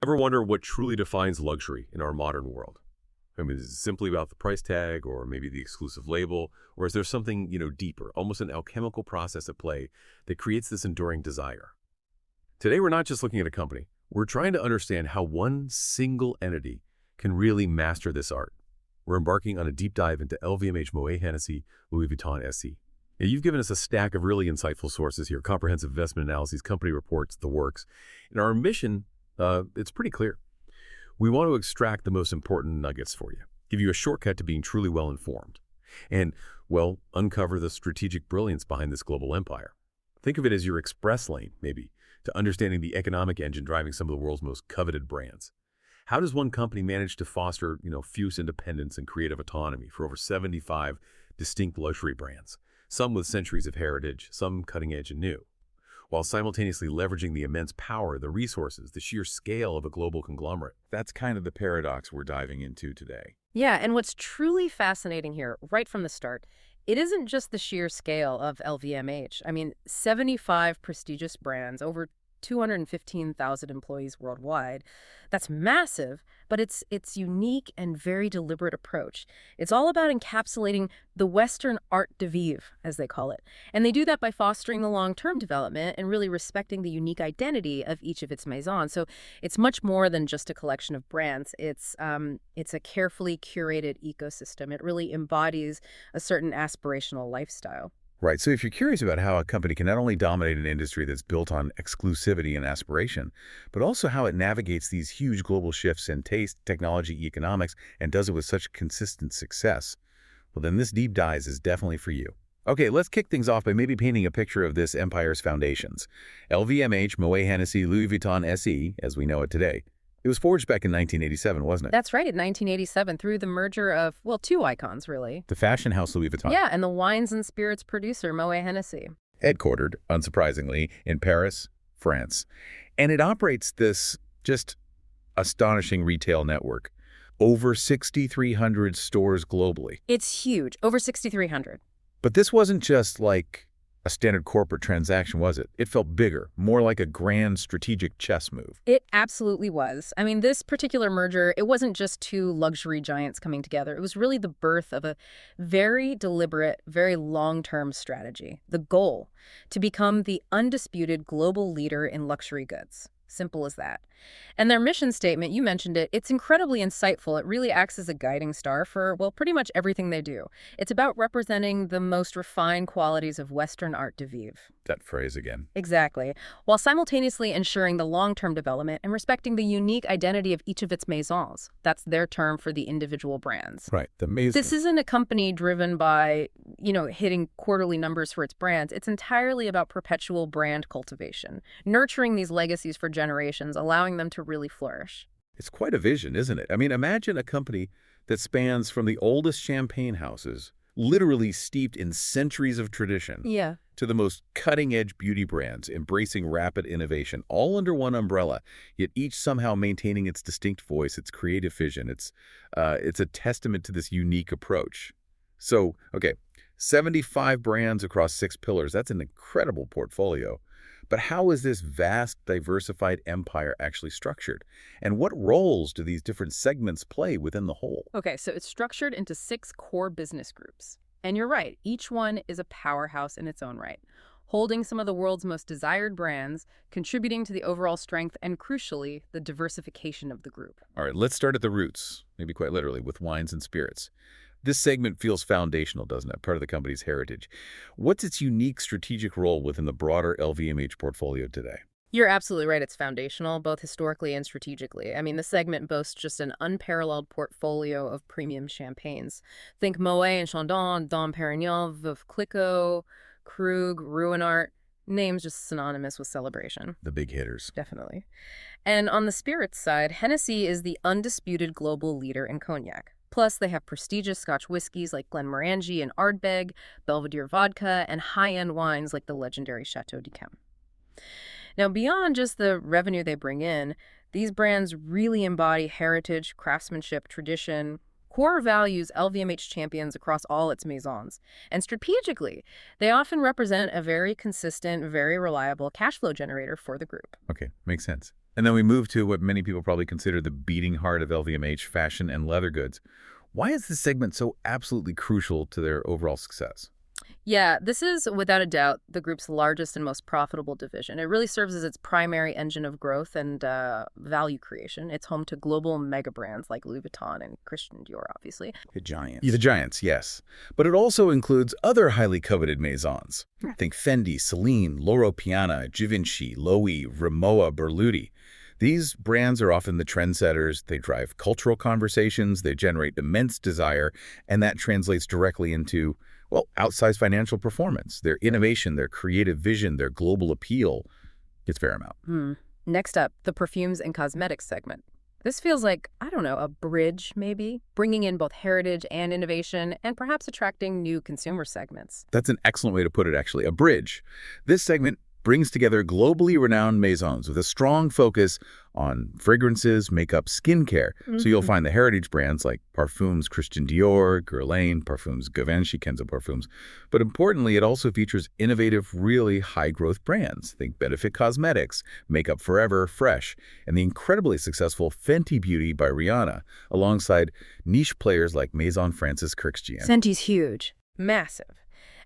Ever wonder what truly defines luxury in our modern world? I mean, is it simply about the price tag or maybe the exclusive label? Or is there something, deeper, almost an alchemical process at play that creates this enduring desire? Today, we're not just looking at a company. We're trying to understand how one single entity can really master this art. We're embarking on a deep dive into LVMH Moët Hennessy, Louis Vuitton SE. Now, you've given us a stack of really insightful sources here, comprehensive investment analyses, company reports, the works. And our mission, it's pretty clear. We want to extract the most important nuggets for you, give you a shortcut to being truly well-informed, and, well, uncover the strategic brilliance behind this global empire. Think of it as your express lane, maybe, to understanding the economic engine driving some of the world's most coveted brands. How does one company manage to foster, fierce independence and creative autonomy for over 75 distinct luxury brands, some with centuries of heritage, some cutting edge and new, while simultaneously leveraging the immense power, the resources, the sheer scale of a global conglomerate? That's kind of the paradox we're diving into today. Yeah, and what's truly fascinating here, right from the start, it isn't just the sheer scale of LVMH. I mean, 75 prestigious brands, over 215,000 employees worldwide. That's massive, but it's unique and very deliberate approach. It's all about encapsulating the Western art de vivre, as they call it. And they do that by fostering the long-term development and really respecting the unique identity of each of its maisons. So it's much more than just a collection of brands. It's a carefully curated ecosystem. It really embodies a certain aspirational lifestyle. Right. So if you're curious about how a company can not only dominate an industry that's built on exclusivity and aspiration, but also how it navigates these huge global shifts in taste, technology, economics, and does it with such consistent success, well, then this deep dive is definitely for you. Okay, let's kick things off by maybe painting a picture of this empire's foundations. LVMH Moët Hennessy Louis Vuitton SE, as we know it today. It was forged back in 1987, wasn't it? That's right, in 1987, through the merger of, well, two icons, really. The fashion house Louis Vuitton. Yeah, and the wines and spirits producer, Moët Hennessy. Headquartered, unsurprisingly, in Paris, France. And it operates this just astonishing retail network. Over 6,300 stores globally. It's huge, over 6,300. But this wasn't just like a standard corporate transaction, was it? It felt bigger, more like a grand strategic chess move. It absolutely was. I mean, this particular merger, it wasn't just two luxury giants coming together. It was really the birth of a very deliberate, very long-term strategy. The goal, to become the undisputed global leader in luxury goods. Simple as that. And their mission statement, you mentioned it, it's incredibly insightful. It really acts as a guiding star for, well, pretty much everything they do. It's about representing the most refined qualities of Western art de vivre. That phrase again. Exactly. While simultaneously ensuring the long-term development and respecting the unique identity of each of its maisons. That's their term for the individual brands. Right, the maison. This isn't a company driven by, hitting quarterly numbers for its brands. It's entirely about perpetual brand cultivation, nurturing these legacies for generations, allowing them to really flourish. It's quite a vision, isn't it? I mean, imagine a company that spans from the oldest champagne houses, literally steeped in centuries of tradition, to the most cutting-edge beauty brands, embracing rapid innovation, all under one umbrella, yet each somehow maintaining its distinct voice, its creative vision. It's a testament to this unique approach. So, okay, 75 brands across 6 pillars. That's an incredible portfolio. But how is this vast, diversified empire actually structured? And what roles do these different segments play within the whole? Okay, so it's structured into 6 core business groups. And you're right, each one is a powerhouse in its own right, holding some of the world's most desired brands, contributing to the overall strength and, crucially, the diversification of the group. All right, let's start at the roots, maybe quite literally, with wines and spirits. This segment feels foundational, doesn't it? Part of the company's heritage. What's its unique strategic role within the broader LVMH portfolio today? You're absolutely right. It's foundational, both historically and strategically. I mean, the segment boasts just an unparalleled portfolio of premium champagnes. Think Moët and Chandon, Dom Perignon, Veuve Clicquot, Krug, Ruinart. Names just synonymous with celebration. The big hitters. Definitely. And on the spirits side, Hennessy is the undisputed global leader in cognac. Plus, they have prestigious Scotch whiskies like Glenmorangie and Ardbeg, Belvedere vodka, and high-end wines like the legendary Chateau d'Yquem. Now, beyond just the revenue they bring in, these brands really embody heritage, craftsmanship, tradition, core values LVMH champions across all its maisons. And strategically, they often represent a very consistent, very reliable cash flow generator for the group. Okay, makes sense. And then we move to what many people probably consider the beating heart of LVMH, fashion and leather goods. Why is this segment so absolutely crucial to their overall success? Yeah, this is without a doubt the group's largest and most profitable division. It really serves as its primary engine of growth and value creation. It's home to global mega brands like Louis Vuitton and Christian Dior, obviously. The giants. Yeah, the giants, yes. But it also includes other highly coveted maisons. Think Fendi, Celine, Loro Piana, Givenchy, Loewe, Rimowa, Berluti. These brands are often the trendsetters. They drive cultural conversations, they generate immense desire, and that translates directly into, well, outsized financial performance. Their innovation, their creative vision, their global appeal, it's paramount. Next up, the perfumes and cosmetics segment. This feels like, I don't know, a bridge maybe, bringing in both heritage and innovation and perhaps attracting new consumer segments. That's an excellent way to put it, actually, a bridge. This segment brings together globally renowned maisons with a strong focus on fragrances, makeup, skincare. So you'll find the heritage brands like Parfums Christian Dior, Guerlain, Parfums Givenchy, Kenzo Parfums. But importantly, it also features innovative, really high-growth brands. Think Benefit Cosmetics, Makeup Forever, Fresh, and the incredibly successful Fenty Beauty by Rihanna, alongside niche players like Maison Francis Kurkdjian. Fenty's huge, massive.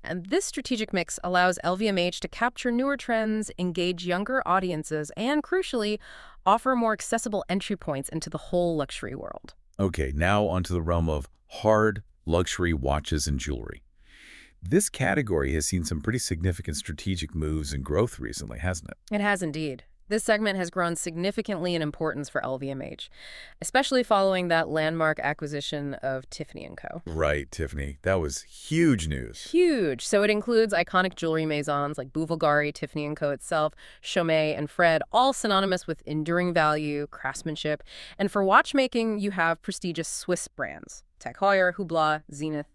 And this strategic mix allows LVMH to capture newer trends, engage younger audiences, and crucially, offer more accessible entry points into the whole luxury world. Okay, now onto the realm of hard luxury watches and jewelry. This category has seen some pretty significant strategic moves and growth recently, hasn't it? It has indeed. This segment has grown significantly in importance for LVMH, especially following that landmark acquisition of Tiffany & Co. Right, Tiffany. That was huge news. Huge. So it includes iconic jewelry maisons like Bulgari, Tiffany & Co. itself, Chaumet, and Fred, all synonymous with enduring value, craftsmanship. And for watchmaking, you have prestigious Swiss brands, Tag Heuer, Hublot, Zenith.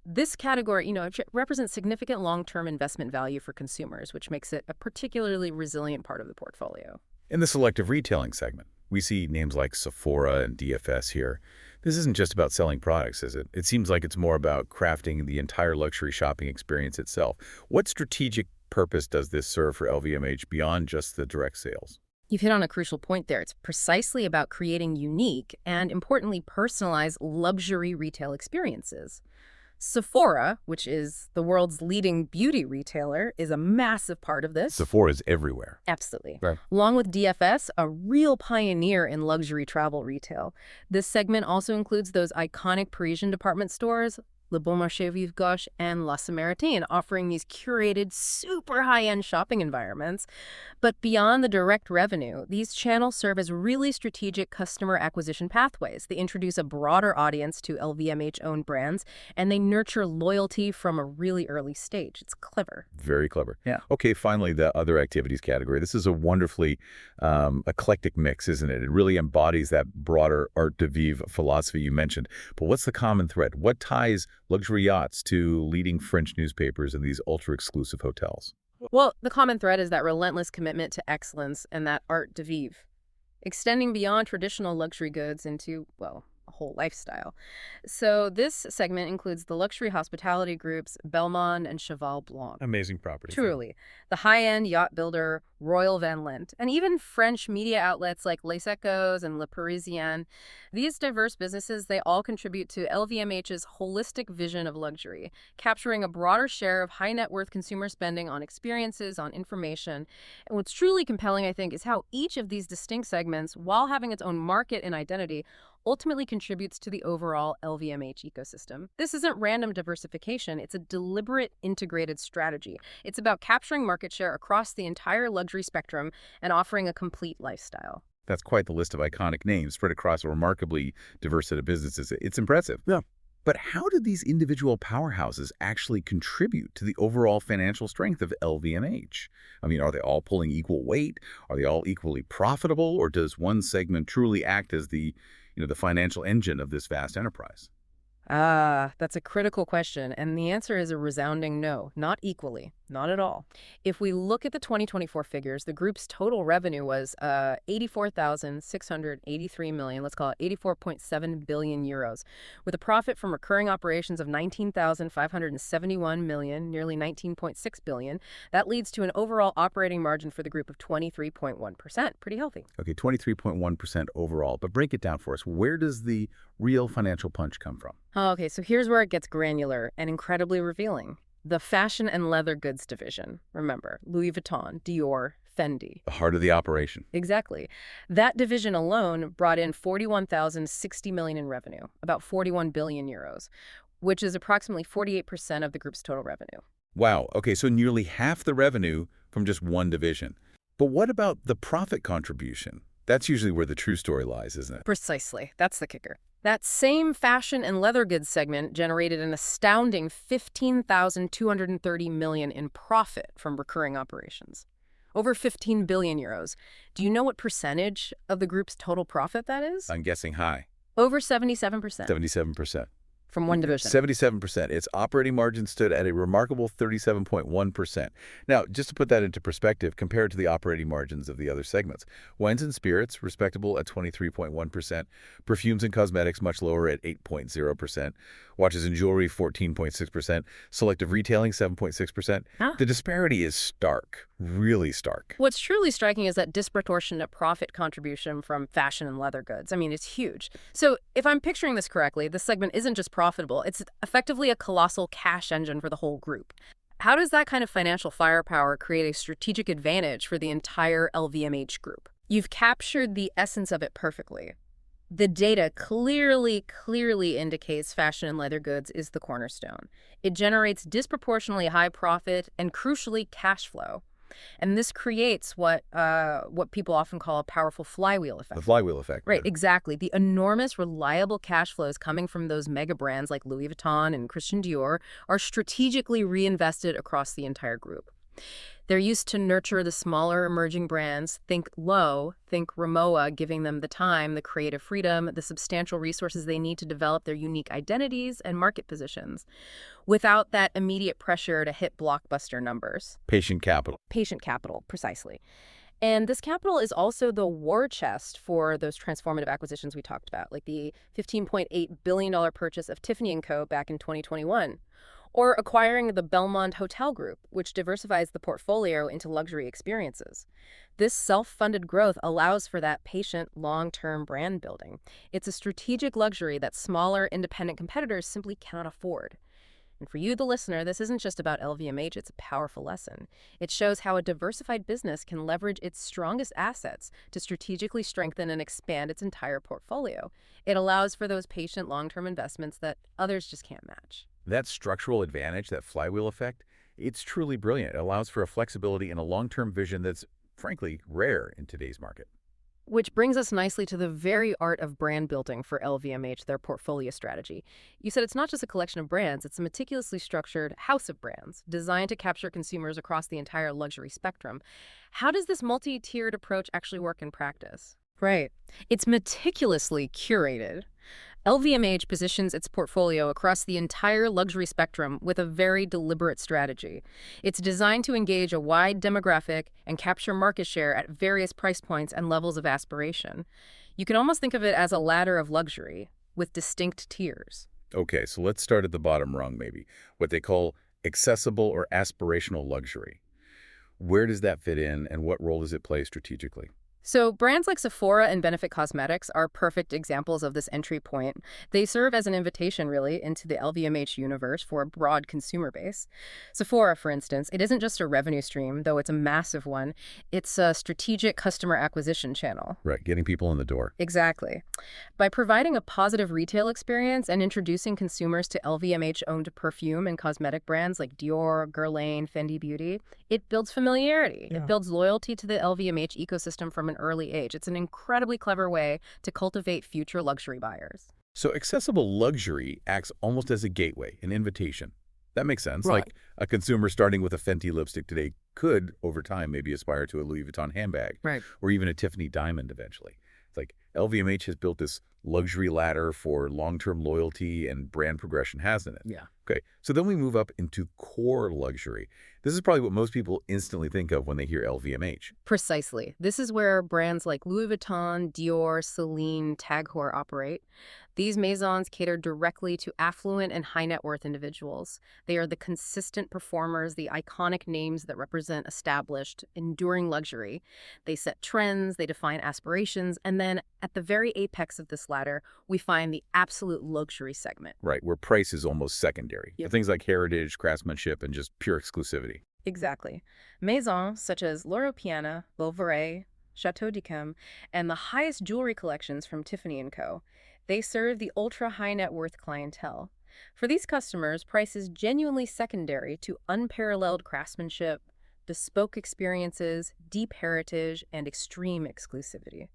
This category, it represents significant long-term investment value for consumers, which makes it a particularly resilient part of the portfolio. In the selective retailing segment, we see names like Sephora and DFS here. This isn't just about selling products, is it? It seems like it's more about crafting the entire luxury shopping experience itself. What strategic purpose does this serve for LVMH beyond just the direct sales? You've hit on a crucial point there. It's precisely about creating unique and, importantly, personalized luxury retail experiences. Sephora, which is the world's leading beauty retailer, is a massive part of this. Sephora is everywhere. Absolutely. Right. Along with DFS, a real pioneer in luxury travel retail. This segment also includes those iconic Parisian department stores, Le Bon Marché Vive Gauche and La Samaritaine, offering these curated, super high-end shopping environments. But beyond the direct revenue, these channels serve as really strategic customer acquisition pathways. They introduce a broader audience to LVMH-owned brands, and they nurture loyalty from a really early stage. It's clever. Very clever. Yeah. Okay, finally, the other activities category. This is a wonderfully eclectic mix, isn't it? It really embodies that broader art de vivre philosophy you mentioned. But what's the common thread? What ties luxury yachts to leading French newspapers and these ultra-exclusive hotels? Well, the common thread is that relentless commitment to excellence and that art de vivre, extending beyond traditional luxury goods into, well, a whole lifestyle. So this segment includes the luxury hospitality groups Belmond and Cheval Blanc. Amazing property. Truly. The high-end yacht builder Royal Van Lent, and even French media outlets like Les Echos and Le Parisien. These diverse businesses, they all contribute to LVMH's holistic vision of luxury, capturing a broader share of high-net-worth consumer spending on experiences, on information. And what's truly compelling, I think, is how each of these distinct segments, while having its own market and identity, ultimately contributes to the overall LVMH ecosystem. This isn't random diversification, it's a deliberate integrated strategy. It's about capturing market share across the entire luxury spectrum and offering a complete lifestyle. That's quite the list of iconic names spread across a remarkably diverse set of businesses. It's impressive. Yeah. But how do these individual powerhouses actually contribute to the overall financial strength of LVMH? I mean, are they all pulling equal weight? Are they all equally profitable? Or does one segment truly act as the financial engine of this vast enterprise? That's a critical question, and the answer is a resounding no, not equally. Not at all. If we look at the 2024 figures, the group's total revenue was 84,683 million, let's call it 84.7 billion euros, with a profit from recurring operations of 19,571 million, nearly 19.6 billion. That leads to an overall operating margin for the group of 23.1%. Pretty healthy. Okay, 23.1% overall. But break it down for us. Where does the real financial punch come from? Okay, so here's where it gets granular and incredibly revealing. The fashion and leather goods division. Remember, Louis Vuitton, Dior, Fendi. The heart of the operation. Exactly. That division alone brought in 41,060 million in revenue, about 41 billion euros, which is approximately 48% of the group's total revenue. Wow. Okay, so nearly half the revenue from just one division. But what about the profit contribution? That's usually where the true story lies, isn't it? Precisely. That's the kicker. That same fashion and leather goods segment generated an astounding 15,230 million in profit from recurring operations. Over 15 billion euros. Do you know what percentage of the group's total profit that is? I'm guessing high. Over 77%. 77%. From one division. 77%. Its operating margin stood at a remarkable 37.1%. Now, just to put that into perspective, compared to the operating margins of the other segments, wines and spirits, respectable at 23.1%, perfumes and cosmetics, much lower at 8.0%, watches and jewelry, 14.6%, selective retailing, 7.6%. The disparity is stark, really stark. What's truly striking is that disproportionate profit contribution from fashion and leather goods. I mean, it's huge. So if I'm picturing this correctly, this segment isn't just profitable. It's effectively a colossal cash engine for the whole group. How does that kind of financial firepower create a strategic advantage for the entire LVMH group? You've captured the essence of it perfectly. The data clearly indicates fashion and leather goods is the cornerstone. It generates disproportionately high profit and, crucially, cash flow. And this creates what people often call a powerful flywheel effect. The flywheel effect. Right, exactly. The enormous, reliable cash flows coming from those mega brands like Louis Vuitton and Christian Dior are strategically reinvested across the entire group. They're used to nurture the smaller emerging brands. Think Lowe, think Rimowa, giving them the time, the creative freedom, the substantial resources they need to develop their unique identities and market positions without that immediate pressure to hit blockbuster numbers. Patient capital. Patient capital, precisely. And this capital is also the war chest for those transformative acquisitions we talked about, like the $15.8 billion purchase of Tiffany & Co. back in 2021. Or acquiring the Belmond Hotel Group, which diversifies the portfolio into luxury experiences. This self-funded growth allows for that patient, long-term brand building. It's a strategic luxury that smaller, independent competitors simply cannot afford. And for you, the listener, this isn't just about LVMH, it's a powerful lesson. It shows how a diversified business can leverage its strongest assets to strategically strengthen and expand its entire portfolio. It allows for those patient, long-term investments that others just can't match. That structural advantage, that flywheel effect, it's truly brilliant. It allows for a flexibility and a long-term vision that's, frankly, rare in today's market. Which brings us nicely to the very art of brand building for LVMH, their portfolio strategy. You said it's not just a collection of brands, it's a meticulously structured house of brands designed to capture consumers across the entire luxury spectrum. How does this multi-tiered approach actually work in practice? Right. It's meticulously curated. LVMH positions its portfolio across the entire luxury spectrum with a very deliberate strategy. It's designed to engage a wide demographic and capture market share at various price points and levels of aspiration. You can almost think of it as a ladder of luxury with distinct tiers. Okay, so let's start at the bottom rung, maybe, what they call accessible or aspirational luxury. Where does that fit in, and what role does it play strategically? So brands like Sephora and Benefit Cosmetics are perfect examples of this entry point. They serve as an invitation, really, into the LVMH universe for a broad consumer base. Sephora, for instance, it isn't just a revenue stream, though it's a massive one. It's a strategic customer acquisition channel. Right, getting people in the door. Exactly. By providing a positive retail experience and introducing consumers to LVMH-owned perfume and cosmetic brands like Dior, Guerlain, Fendi Beauty, it builds familiarity. Yeah. It builds loyalty to the LVMH ecosystem from an early age. It's an incredibly clever way to cultivate future luxury buyers. So accessible luxury acts almost as a gateway, an invitation. That makes sense. Right. Like a consumer starting with a Fenty lipstick today could, over time, maybe aspire to a Louis Vuitton handbag. Right. Or even a Tiffany diamond eventually. It's like LVMH has built this luxury ladder for long-term loyalty and brand progression, hasn't it? Yeah. Okay, so then we move up into core luxury. This is probably what most people instantly think of when they hear LVMH. Precisely. This is where brands like Louis Vuitton, Dior, Celine, Tag Heuer operate. These maisons cater directly to affluent and high net worth individuals. They are the consistent performers, the iconic names that represent established, enduring luxury. They set trends, they define aspirations, and then at the very apex of this ladder, we find the absolute luxury segment. Right, where price is almost secondary. Yep. Things like heritage, craftsmanship, and just pure exclusivity. Exactly. Maisons such as Loro Piana, Bulgare, Chateau d'Yquem, and the highest jewelry collections from Tiffany & Co. They serve the ultra-high net worth clientele. For these customers, price is genuinely secondary to unparalleled craftsmanship, bespoke experiences, deep heritage, and extreme exclusivity.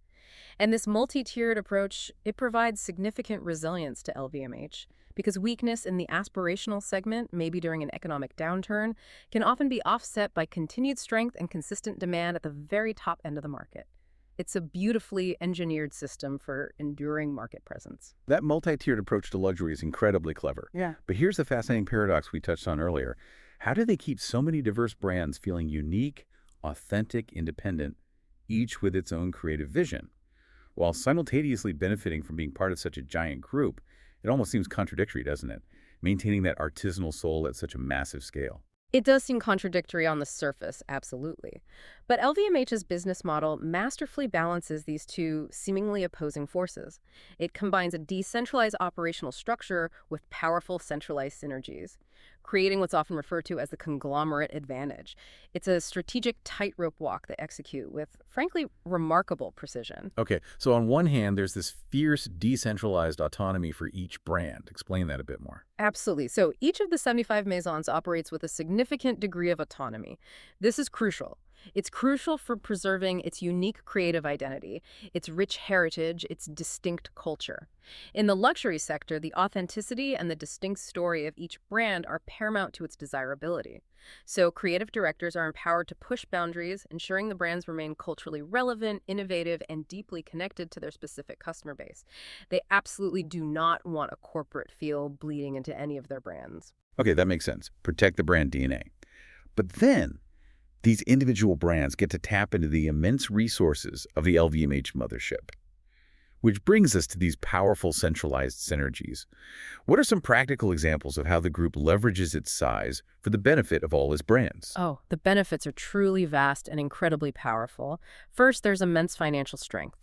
And this multi-tiered approach, it provides significant resilience to LVMH, because weakness in the aspirational segment, maybe during an economic downturn, can often be offset by continued strength and consistent demand at the very top end of the market. It's a beautifully engineered system for enduring market presence. That multi-tiered approach to luxury is incredibly clever. Yeah. But here's the fascinating paradox we touched on earlier. How do they keep so many diverse brands feeling unique, authentic, independent, each with its own creative vision, while simultaneously benefiting from being part of such a giant group? It almost seems contradictory, doesn't it? Maintaining that artisanal soul at such a massive scale. It does seem contradictory on the surface, absolutely. But LVMH's business model masterfully balances these two seemingly opposing forces. It combines a decentralized operational structure with powerful centralized synergies, creating what's often referred to as the conglomerate advantage. It's a strategic tightrope walk they execute with, frankly, remarkable precision. Okay, so on one hand, there's this fierce decentralized autonomy for each brand. Explain that a bit more. Absolutely. So each of the 75 maisons operates with a significant degree of autonomy. This is crucial. It's crucial for preserving its unique creative identity, its rich heritage, its distinct culture. In the luxury sector, the authenticity and the distinct story of each brand are paramount to its desirability. So creative directors are empowered to push boundaries, ensuring the brands remain culturally relevant, innovative, and deeply connected to their specific customer base. They absolutely do not want a corporate feel bleeding into any of their brands. Okay, that makes sense. Protect the brand DNA. But then, these individual brands get to tap into the immense resources of the LVMH mothership. Which brings us to these powerful centralized synergies. What are some practical examples of how the group leverages its size for the benefit of all its brands? Oh, the benefits are truly vast and incredibly powerful. First, there's immense financial strength.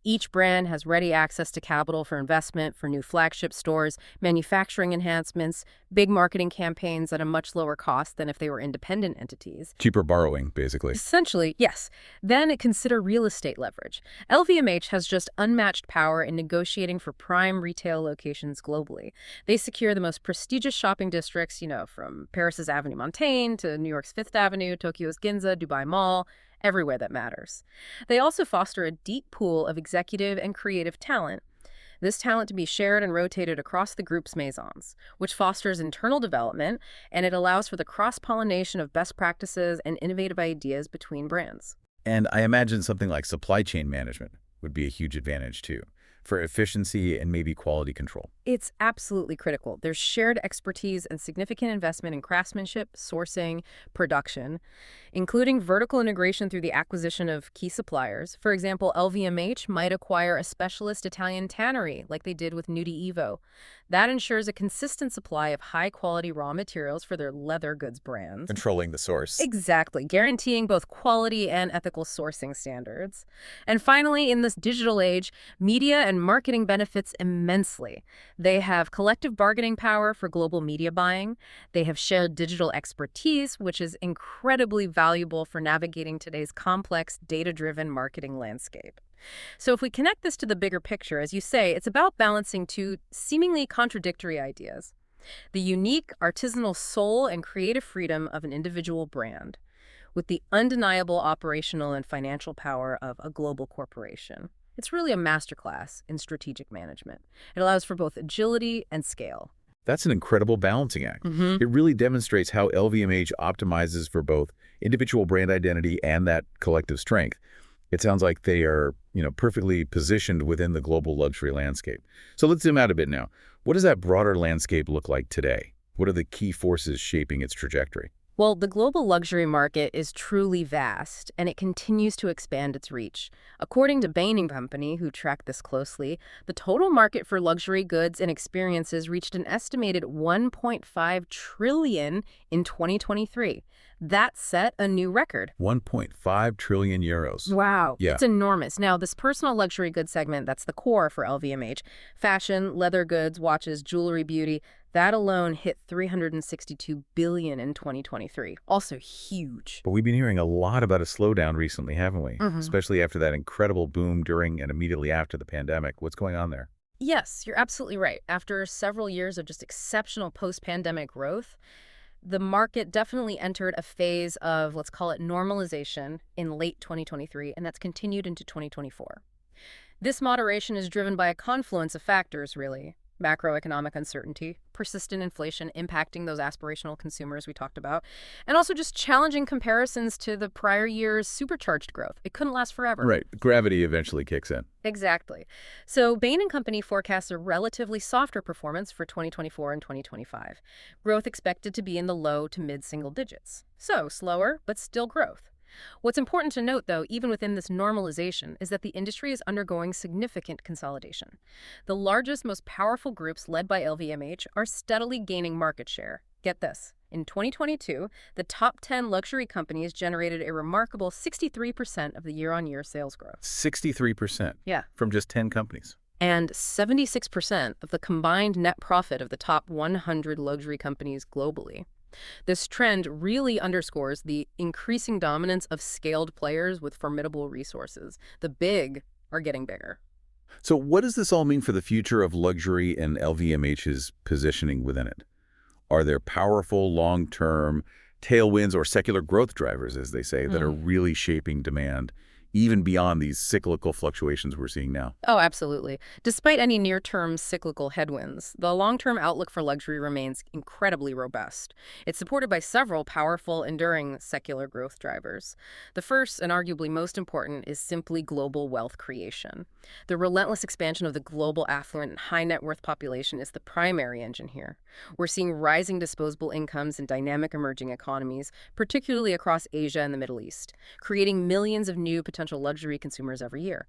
Each brand has ready access to capital for investment, for new flagship stores, manufacturing enhancements, big marketing campaigns at a much lower cost than if they were independent entities. Cheaper borrowing, basically. Essentially, yes. Then consider real estate leverage. LVMH has just unmatched power in negotiating for prime retail locations globally. They secure the most prestigious shopping districts, from Paris's Avenue Montaigne to New York's Fifth Avenue, Tokyo's Ginza, Dubai Mall, everywhere that matters. They also foster a deep pool of executive and creative talent. This talent to be shared and rotated across the group's maisons, which fosters internal development, and it allows for the cross-pollination of best practices and innovative ideas between brands. And I imagine something like supply chain management would be a huge advantage too, for efficiency and maybe quality control. It's absolutely critical. There's shared expertise and significant investment in craftsmanship, sourcing, production, including vertical integration through the acquisition of key suppliers. For example, LVMH might acquire a specialist Italian tannery like they did with Nudi Evo. That ensures a consistent supply of high-quality raw materials for their leather goods brands. Controlling the source. Exactly, guaranteeing both quality and ethical sourcing standards. And finally, in this digital age, media and marketing benefits immensely. They have collective bargaining power for global media buying. They have shared digital expertise, which is incredibly valuable for navigating today's complex, data-driven marketing landscape. So if we connect this to the bigger picture, as you say, it's about balancing two seemingly contradictory ideas: the unique artisanal soul and creative freedom of an individual brand, with the undeniable operational and financial power of a global corporation. It's really a masterclass in strategic management. It allows for both agility and scale. That's an incredible balancing act. It really demonstrates how LVMH optimizes for both individual brand identity and that collective strength. It sounds like they are, perfectly positioned within the global luxury landscape. So let's zoom out a bit now. What does that broader landscape look like today? What are the key forces shaping its trajectory? Well, the global luxury market is truly vast, and it continues to expand its reach. According to Bain & Company, who track this closely, the total market for luxury goods and experiences reached an estimated $1.5 trillion in 2023. That set a new record. 1.5 trillion euros. Wow. Yeah. It's enormous. Now, this personal luxury goods segment, that's the core for LVMH. Fashion, leather goods, watches, jewelry, beauty, that alone hit $362 billion in 2023. Also huge. But we've been hearing a lot about a slowdown recently, haven't we? Mm-hmm. Especially after that incredible boom during and immediately after the pandemic. What's going on there? Yes, you're absolutely right. After several years of just exceptional post-pandemic growth, the market definitely entered a phase of, let's call it normalization in late 2023, and that's continued into 2024. This moderation is driven by a confluence of factors, really. Macroeconomic uncertainty, persistent inflation impacting those aspirational consumers we talked about, and also just challenging comparisons to the prior year's supercharged growth. It couldn't last forever. Right. Gravity eventually kicks in. Exactly. So Bain & Company forecasts a relatively softer performance for 2024 and 2025. Growth expected to be in the low to mid-single digits. So slower, but still growth. What's important to note, though, even within this normalization, is that the industry is undergoing significant consolidation. The largest, most powerful groups led by LVMH are steadily gaining market share. Get this. In 2022, the top 10 luxury companies generated a remarkable 63% of the year-on-year sales growth. 63%? Yeah. From just 10 companies. And 76% of the combined net profit of the top 100 luxury companies globally. This trend really underscores the increasing dominance of scaled players with formidable resources. The big are getting bigger. So what does this all mean for the future of luxury and LVMH's positioning within it? Are there powerful long-term tailwinds or secular growth drivers, as they say, that are really shaping demand, even beyond these cyclical fluctuations we're seeing now? Oh, absolutely. Despite any near-term cyclical headwinds, the long-term outlook for luxury remains incredibly robust. It's supported by several powerful, enduring secular growth drivers. The first, and arguably most important, is simply global wealth creation. The relentless expansion of the global affluent and high-net-worth population is the primary engine here. We're seeing rising disposable incomes in dynamic emerging economies, particularly across Asia and the Middle East, creating millions of new potential luxury consumers every year.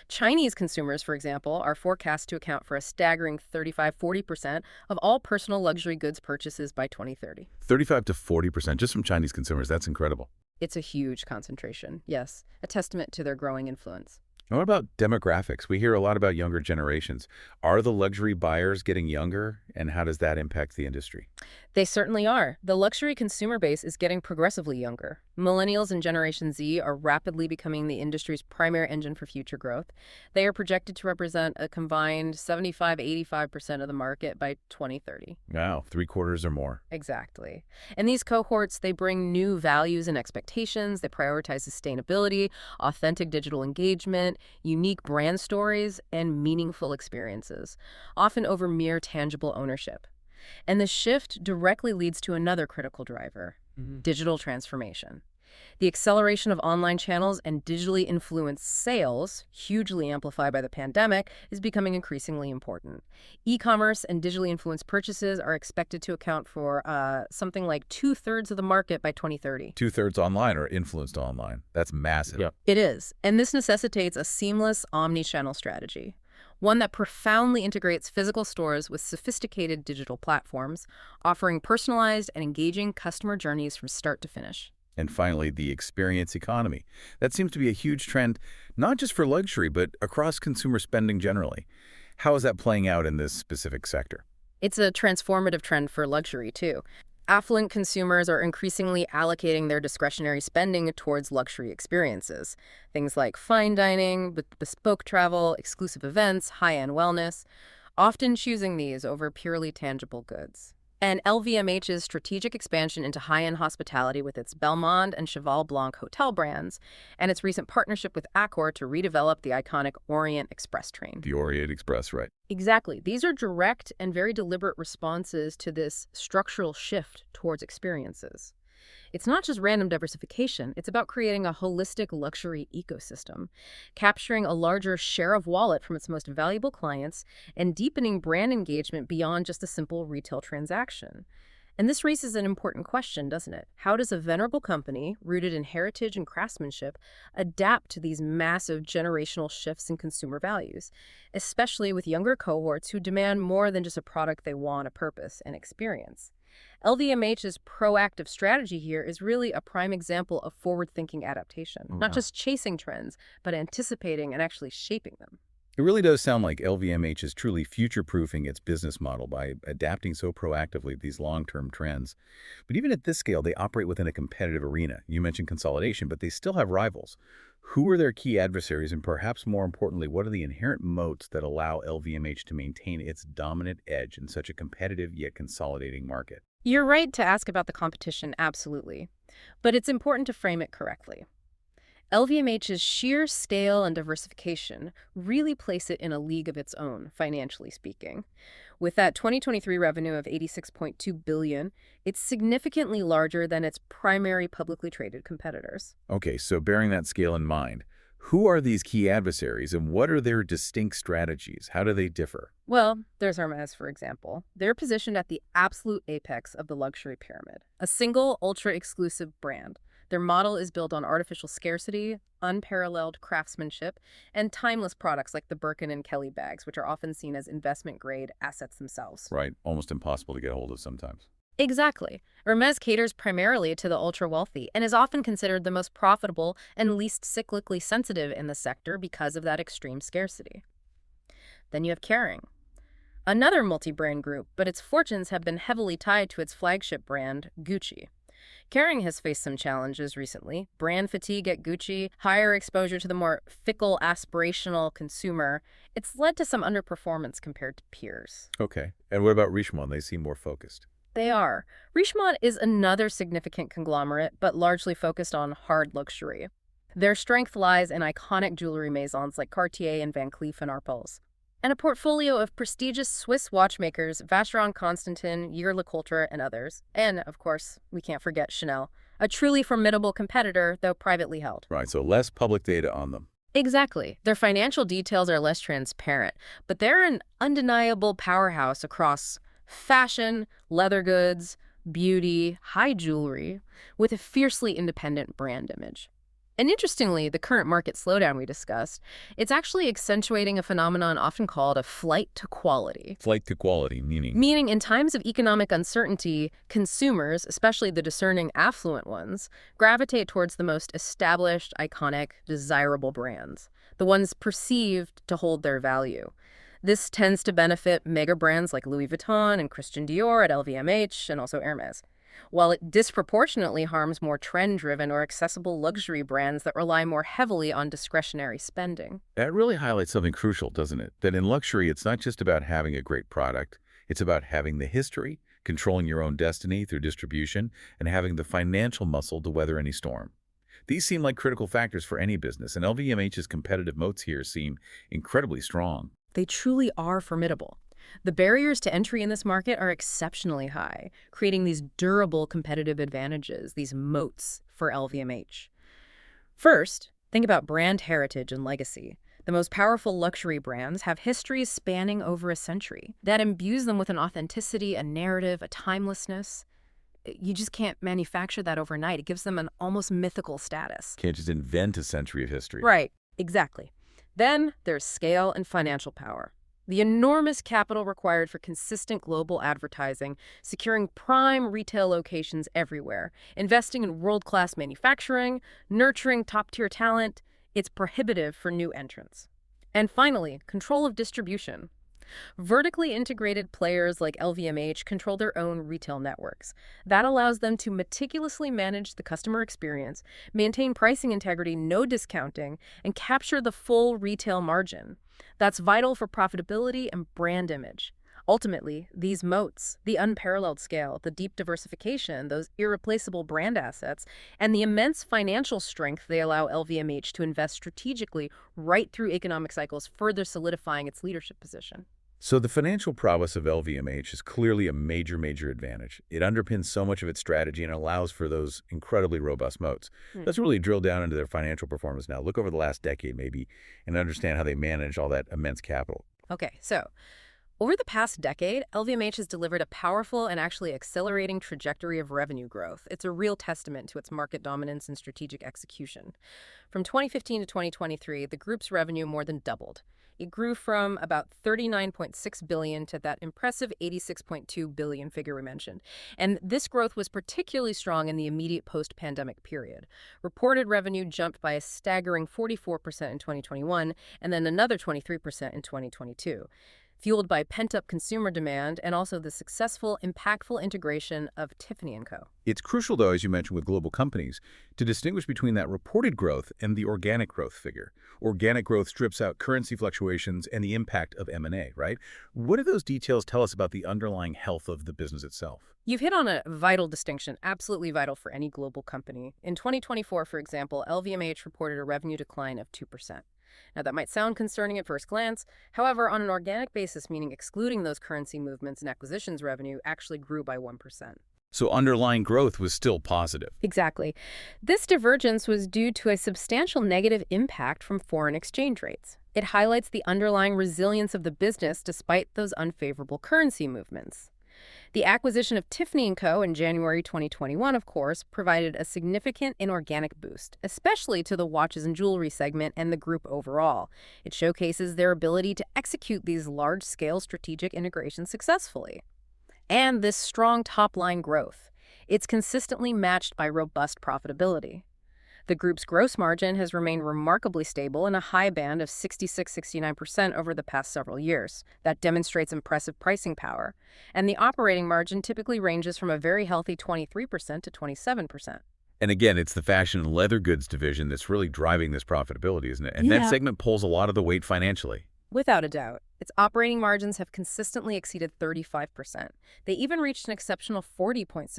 Chinese consumers, for example, are forecast to account for a staggering 35–40% of all personal luxury goods purchases by 2030. 35 to 40% just from Chinese consumers. That's incredible. It's a huge concentration, yes, a testament to their growing influence. And what about demographics? We hear a lot about younger generations. Are the luxury buyers getting younger, and how does that impact the industry? They certainly are. The luxury consumer base is getting progressively younger. Millennials and Generation Z are rapidly becoming the industry's primary engine for future growth. They are projected to represent a combined 75–85% of the market by 2030. Wow, 3/4 or more. Exactly. And these cohorts, they bring new values and expectations. They prioritize sustainability, authentic digital engagement, unique brand stories, and meaningful experiences, often over mere tangible ownership. And the shift directly leads to another critical driver, digital transformation. The acceleration of online channels and digitally influenced sales, hugely amplified by the pandemic, is becoming increasingly important. E-commerce and digitally influenced purchases are expected to account for something like 2/3 of the market by 2030. 2/3 online or influenced online. That's massive. Yeah. It is. And this necessitates a seamless omni-channel strategy. One that profoundly integrates physical stores with sophisticated digital platforms, offering personalized and engaging customer journeys from start to finish. And finally, the experience economy. That seems to be a huge trend, not just for luxury, but across consumer spending generally. How is that playing out in this specific sector? It's a transformative trend for luxury, too. Affluent consumers are increasingly allocating their discretionary spending towards luxury experiences. Things like fine dining, bespoke travel, exclusive events, high-end wellness, often choosing these over purely tangible goods. And LVMH's strategic expansion into high-end hospitality with its Belmond and Cheval Blanc hotel brands, and its recent partnership with Accor to redevelop the iconic Orient Express train. The Orient Express, right. Exactly. These are direct and very deliberate responses to this structural shift towards experiences. It's not just random diversification, it's about creating a holistic luxury ecosystem, capturing a larger share of wallet from its most valuable clients, and deepening brand engagement beyond just a simple retail transaction. And this raises an important question, doesn't it? How does a venerable company, rooted in heritage and craftsmanship, adapt to these massive generational shifts in consumer values, especially with younger cohorts who demand more than just a product they want, a purpose and experience? LVMH's proactive strategy here is really a prime example of forward-thinking adaptation, not just chasing trends, but anticipating and actually shaping them. It really does sound like LVMH is truly future-proofing its business model by adapting so proactively to these long-term trends. But even at this scale, they operate within a competitive arena. You mentioned consolidation, but they still have rivals. Who are their key adversaries, and perhaps more importantly, what are the inherent moats that allow LVMH to maintain its dominant edge in such a competitive yet consolidating market? You're right to ask about the competition, absolutely. But it's important to frame it correctly. LVMH's sheer scale and diversification really place it in a league of its own, financially speaking. With that 2023 revenue of $86.2 billion, it's significantly larger than its primary publicly traded competitors. Okay, so bearing that scale in mind, who are these key adversaries and what are their distinct strategies? How do they differ? Well, there's Hermès, for example. They're positioned at the absolute apex of the luxury pyramid, a single, ultra-exclusive brand. Their model is built on artificial scarcity, unparalleled craftsmanship, and timeless products like the Birkin and Kelly bags, which are often seen as investment-grade assets themselves. Right, almost impossible to get hold of sometimes. Exactly. Hermès caters primarily to the ultra-wealthy and is often considered the most profitable and least cyclically sensitive in the sector because of that extreme scarcity. Then you have Kering, another multi-brand group, but its fortunes have been heavily tied to its flagship brand, Gucci. Kering has faced some challenges recently. Brand fatigue at Gucci, higher exposure to the more fickle, aspirational consumer. It's led to some underperformance compared to peers. Okay. And what about Richemont? They seem more focused. They are. Richemont is another significant conglomerate, but largely focused on hard luxury. Their strength lies in iconic jewelry maisons like Cartier and Van Cleef & Arpels, and a portfolio of prestigious Swiss watchmakers, Vacheron Constantin, Lecoultre, and others. And, of course, we can't forget Chanel, a truly formidable competitor, though privately held. Right, so less public data on them. Exactly. Their financial details are less transparent, but they're an undeniable powerhouse across fashion, leather goods, beauty, high jewelry, with a fiercely independent brand image. And interestingly, the current market slowdown we discussed, it's actually accentuating a phenomenon often called a flight to quality. Flight to quality, meaning? Meaning in times of economic uncertainty, consumers, especially the discerning affluent ones, gravitate towards the most established, iconic, desirable brands, the ones perceived to hold their value. This tends to benefit mega brands like Louis Vuitton and Christian Dior at LVMH and also Hermès, while it disproportionately harms more trend-driven or accessible luxury brands that rely more heavily on discretionary spending. That really highlights something crucial, doesn't it? That in luxury, it's not just about having a great product. It's about having the history, controlling your own destiny through distribution, and having the financial muscle to weather any storm. These seem like critical factors for any business, and LVMH's competitive moats here seem incredibly strong. They truly are formidable. The barriers to entry in this market are exceptionally high, creating these durable competitive advantages, these moats for LVMH. First, think about brand heritage and legacy. The most powerful luxury brands have histories spanning over a century. That imbues them with an authenticity, a narrative, a timelessness. You just can't manufacture that overnight. It gives them an almost mythical status. Can't just invent a century of history. Right, exactly. Then there's scale and financial power. The enormous capital required for consistent global advertising, securing prime retail locations everywhere, investing in world-class manufacturing, nurturing top-tier talent, it's prohibitive for new entrants. And finally, control of distribution. Vertically integrated players like LVMH control their own retail networks. That allows them to meticulously manage the customer experience, maintain pricing integrity, no discounting, and capture the full retail margin. That's vital for profitability and brand image. Ultimately, these moats, the unparalleled scale, the deep diversification, those irreplaceable brand assets, and the immense financial strength they allow LVMH to invest strategically right through economic cycles, further solidifying its leadership position. So the financial prowess of LVMH is clearly a major, major advantage. It underpins so much of its strategy and allows for those incredibly robust moats. Let's really drill down into their financial performance now. Look over the last decade maybe and understand how they manage all that immense capital. Okay, so over the past decade, LVMH has delivered a powerful and actually accelerating trajectory of revenue growth. It's a real testament to its market dominance and strategic execution. From 2015 to 2023, the group's revenue more than doubled. It grew from about $39.6 billion to that impressive $86.2 billion figure we mentioned. And this growth was particularly strong in the immediate post-pandemic period. Reported revenue jumped by a staggering 44% in 2021 and then another 23% in 2022. Fueled by pent-up consumer demand and also the successful, impactful integration of Tiffany & Co. It's crucial, though, as you mentioned with global companies, to distinguish between that reported growth and the organic growth figure. Organic growth strips out currency fluctuations and the impact of M&A, right? What do those details tell us about the underlying health of the business itself? You've hit on a vital distinction, absolutely vital for any global company. In 2024, for example, LVMH reported a revenue decline of 2%. Now, that might sound concerning at first glance. However, on an organic basis, meaning excluding those currency movements and acquisitions, revenue actually grew by 1%. So underlying growth was still positive. Exactly. This divergence was due to a substantial negative impact from foreign exchange rates. It highlights the underlying resilience of the business despite those unfavorable currency movements. The acquisition of Tiffany & Co. in January 2021, of course, provided a significant inorganic boost, especially to the watches and jewelry segment and the group overall. It showcases their ability to execute these large-scale strategic integrations successfully. And this strong top-line growth, it's consistently matched by robust profitability. The group's gross margin has remained remarkably stable in a high band of 66–69% over the past several years. That demonstrates impressive pricing power. And the operating margin typically ranges from a very healthy 23% to 27%. And again, it's the fashion and leather goods division that's really driving this profitability, isn't it? And that segment pulls a lot of the weight financially. Without a doubt. Its operating margins have consistently exceeded 35%. They even reached an exceptional 40.6%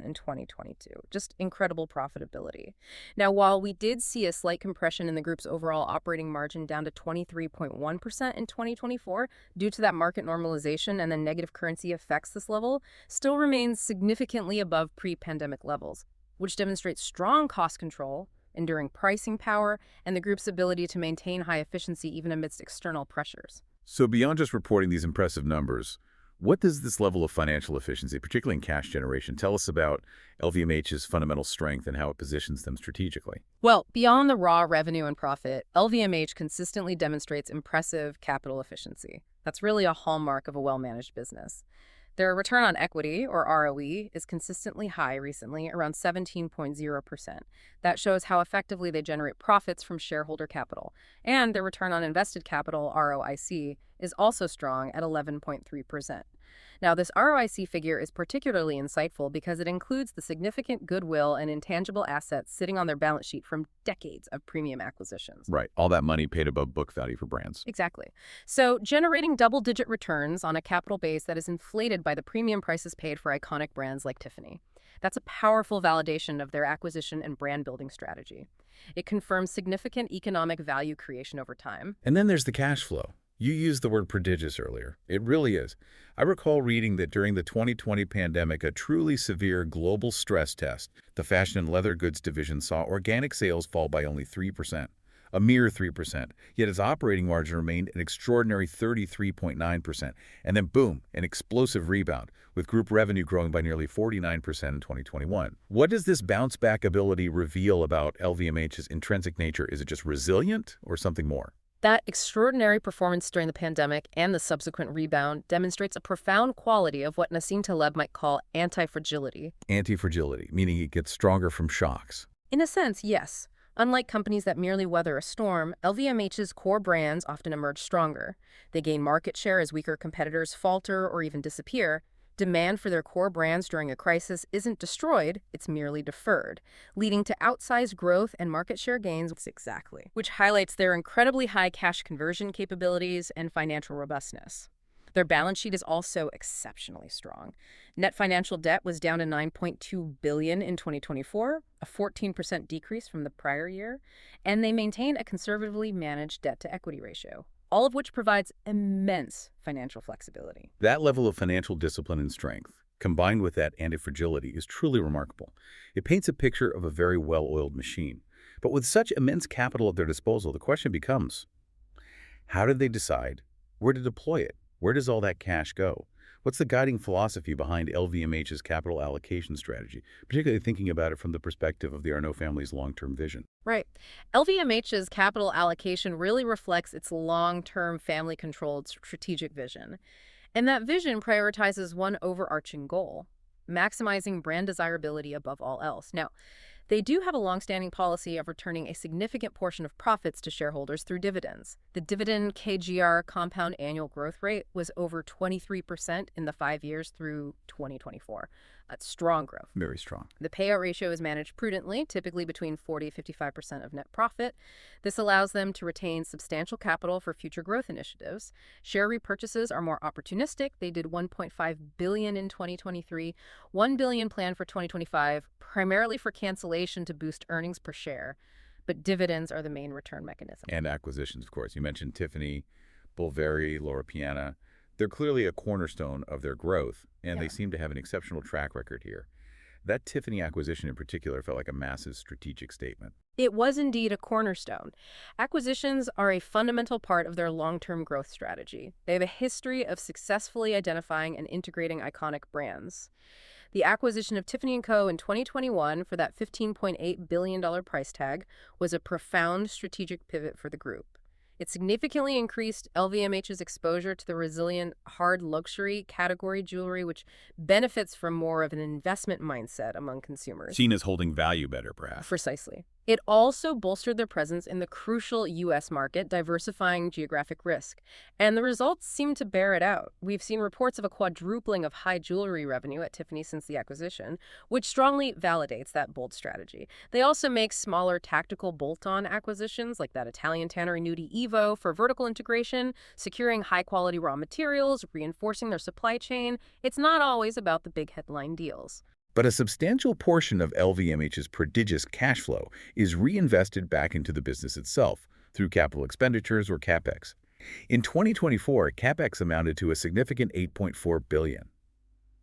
in 2022. Just incredible profitability. Now, while we did see a slight compression in the group's overall operating margin down to 23.1% in 2024 due to that market normalization and the negative currency effects, this level still remains significantly above pre-pandemic levels, which demonstrates strong cost control, enduring pricing power, and the group's ability to maintain high efficiency even amidst external pressures. So beyond just reporting these impressive numbers, what does this level of financial efficiency, particularly in cash generation, tell us about LVMH's fundamental strength and how it positions them strategically? Well, beyond the raw revenue and profit, LVMH consistently demonstrates impressive capital efficiency. That's really a hallmark of a well-managed business. Their return on equity, or ROE, is consistently high recently, around 17.0%. That shows how effectively they generate profits from shareholder capital. And their return on invested capital, ROIC, is also strong at 11.3%. Now, this ROIC figure is particularly insightful because it includes the significant goodwill and intangible assets sitting on their balance sheet from decades of premium acquisitions. Right. All that money paid above book value for brands. Exactly. So generating double-digit returns on a capital base that is inflated by the premium prices paid for iconic brands like Tiffany. That's a powerful validation of their acquisition and brand-building strategy. It confirms significant economic value creation over time. And then there's the cash flow. You used the word prodigious earlier. It really is. I recall reading that during the 2020 pandemic, a truly severe global stress test, the fashion and leather goods division saw organic sales fall by only 3%, a mere 3%, yet its operating margin remained an extraordinary 33.9%. And then boom, an explosive rebound, with group revenue growing by nearly 49% in 2021. What does this bounce-back ability reveal about LVMH's intrinsic nature? Is it just resilient or something more? That extraordinary performance during the pandemic and the subsequent rebound demonstrates a profound quality of what Nassim Taleb might call anti-fragility. Anti-fragility, meaning it gets stronger from shocks. In a sense, yes. Unlike companies that merely weather a storm, LVMH's core brands often emerge stronger. They gain market share as weaker competitors falter or even disappear. Demand for their core brands during a crisis isn't destroyed, it's merely deferred, leading to outsized growth and market share gains, exactly, which highlights their incredibly high cash conversion capabilities and financial robustness. Their balance sheet is also exceptionally strong. Net financial debt was down to $9.2 billion in 2024, a 14% decrease from the prior year, and they maintain a conservatively managed debt-to-equity ratio. all of which provides immense financial flexibility. That level of financial discipline and strength, combined with that anti-fragility, is truly remarkable. It paints a picture of a very well-oiled machine. But with such immense capital at their disposal, the question becomes, how did they decide where to deploy it? Where does all that cash go? What's the guiding philosophy behind LVMH's capital allocation strategy, particularly thinking about it from the perspective of the Arnault family's long-term vision? Right. LVMH's capital allocation really reflects its long-term family-controlled strategic vision. And that vision prioritizes one overarching goal: maximizing brand desirability above all else. Now, they do have a long-standing policy of returning a significant portion of profits to shareholders through dividends. The dividend KGR compound annual growth rate was over 23% in the 5 years through 2024. That's strong growth. Very strong. The payout ratio is managed prudently, typically between 40 and 55% of net profit. This allows them to retain substantial capital for future growth initiatives. Share repurchases are more opportunistic. They did $1.5 billion in 2023, $1 billion planned for 2025, primarily for cancellation to boost earnings per share. But dividends are the main return mechanism. And acquisitions, of course. You mentioned Tiffany, Bulgari, Loro Piana. They're clearly a cornerstone of their growth, and they seem to have an exceptional track record here. That Tiffany acquisition in particular felt like a massive strategic statement. It was indeed a cornerstone. Acquisitions are a fundamental part of their long-term growth strategy. They have a history of successfully identifying and integrating iconic brands. The acquisition of Tiffany & Co. in 2021 for that $15.8 billion price tag was a profound strategic pivot for the group. It significantly increased LVMH's exposure to the resilient, hard luxury category jewelry, which benefits from more of an investment mindset among consumers. Seen as holding value better, perhaps. Precisely. It also bolstered their presence in the crucial U.S. market, diversifying geographic risk. And the results seem to bear it out. We've seen reports of a quadrupling of high jewelry revenue at Tiffany since the acquisition, which strongly validates that bold strategy. They also make smaller tactical bolt-on acquisitions, like that Italian tannery Nudie Evo, for vertical integration, securing high-quality raw materials, reinforcing their supply chain. It's not always about the big headline deals. But a substantial portion of LVMH's prodigious cash flow is reinvested back into the business itself through capital expenditures or CapEx. In 2024, CapEx amounted to a significant $8.4 billion.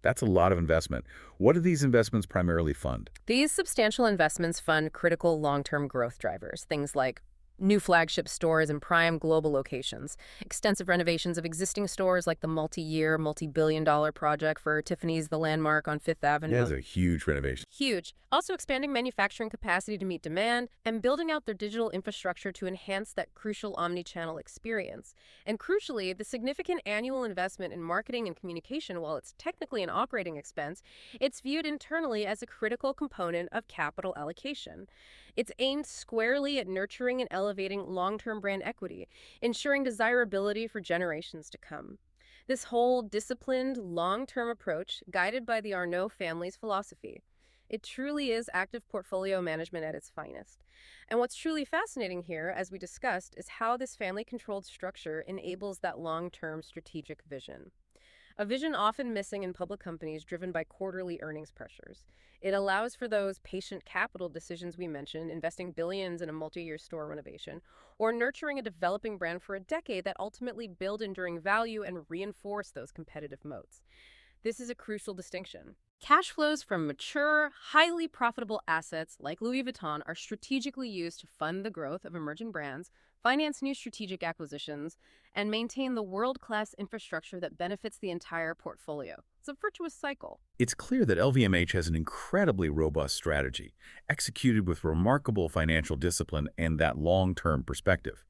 That's a lot of investment. What do these investments primarily fund? These substantial investments fund critical long-term growth drivers, things like new flagship stores in prime global locations, extensive renovations of existing stores like the multi-year, multi-billion-dollar project for Tiffany's The Landmark on Fifth Avenue. That's a huge renovation. Huge. Also expanding manufacturing capacity to meet demand and building out their digital infrastructure to enhance that crucial omni-channel experience. And crucially, the significant annual investment in marketing and communication, while it's technically an operating expense, it's viewed internally as a critical component of capital allocation. It's aimed squarely at nurturing and elevating long-term brand equity, ensuring desirability for generations to come. This whole disciplined, long-term approach, guided by the Arnault family's philosophy. It truly is active portfolio management at its finest. And what's truly fascinating here, as we discussed, is how this family-controlled structure enables that long-term strategic vision. A vision often missing in public companies driven by quarterly earnings pressures. It allows for those patient capital decisions we mentioned, investing billions in a multi-year store renovation, or nurturing a developing brand for a decade that ultimately build enduring value and reinforce those competitive moats. This is a crucial distinction. Cash flows from mature, highly profitable assets like Louis Vuitton are strategically used to fund the growth of emerging brands, finance new strategic acquisitions, and maintain the world-class infrastructure that benefits the entire portfolio. It's a virtuous cycle. It's clear that LVMH has an incredibly robust strategy, executed with remarkable financial discipline and that long-term perspective.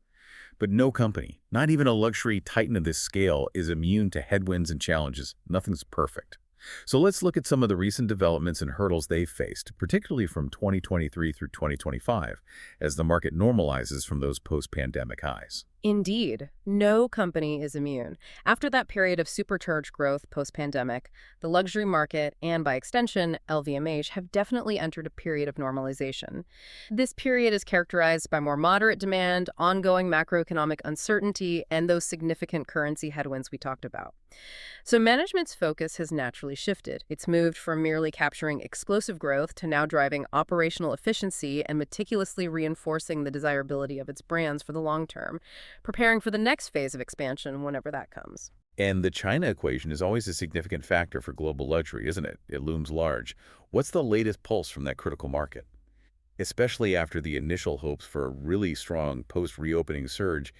But no company, not even a luxury titan of this scale, is immune to headwinds and challenges. Nothing's perfect. So let's look at some of the recent developments and hurdles they've faced, particularly from 2023 through 2025, as the market normalizes from those post-pandemic highs. Indeed, no company is immune. After that period of supercharged growth post-pandemic, the luxury market, and by extension, LVMH, have definitely entered a period of normalization. This period is characterized by more moderate demand, ongoing macroeconomic uncertainty, and those significant currency headwinds we talked about. So management's focus has naturally shifted. It's moved from merely capturing explosive growth to now driving operational efficiency and meticulously reinforcing the desirability of its brands for the long term. preparing for the next phase of expansion whenever that comes. And the China equation is always a significant factor for global luxury, isn't it? It looms large. What's the latest pulse from that critical market? Especially after the initial hopes for a really strong post-reopening surge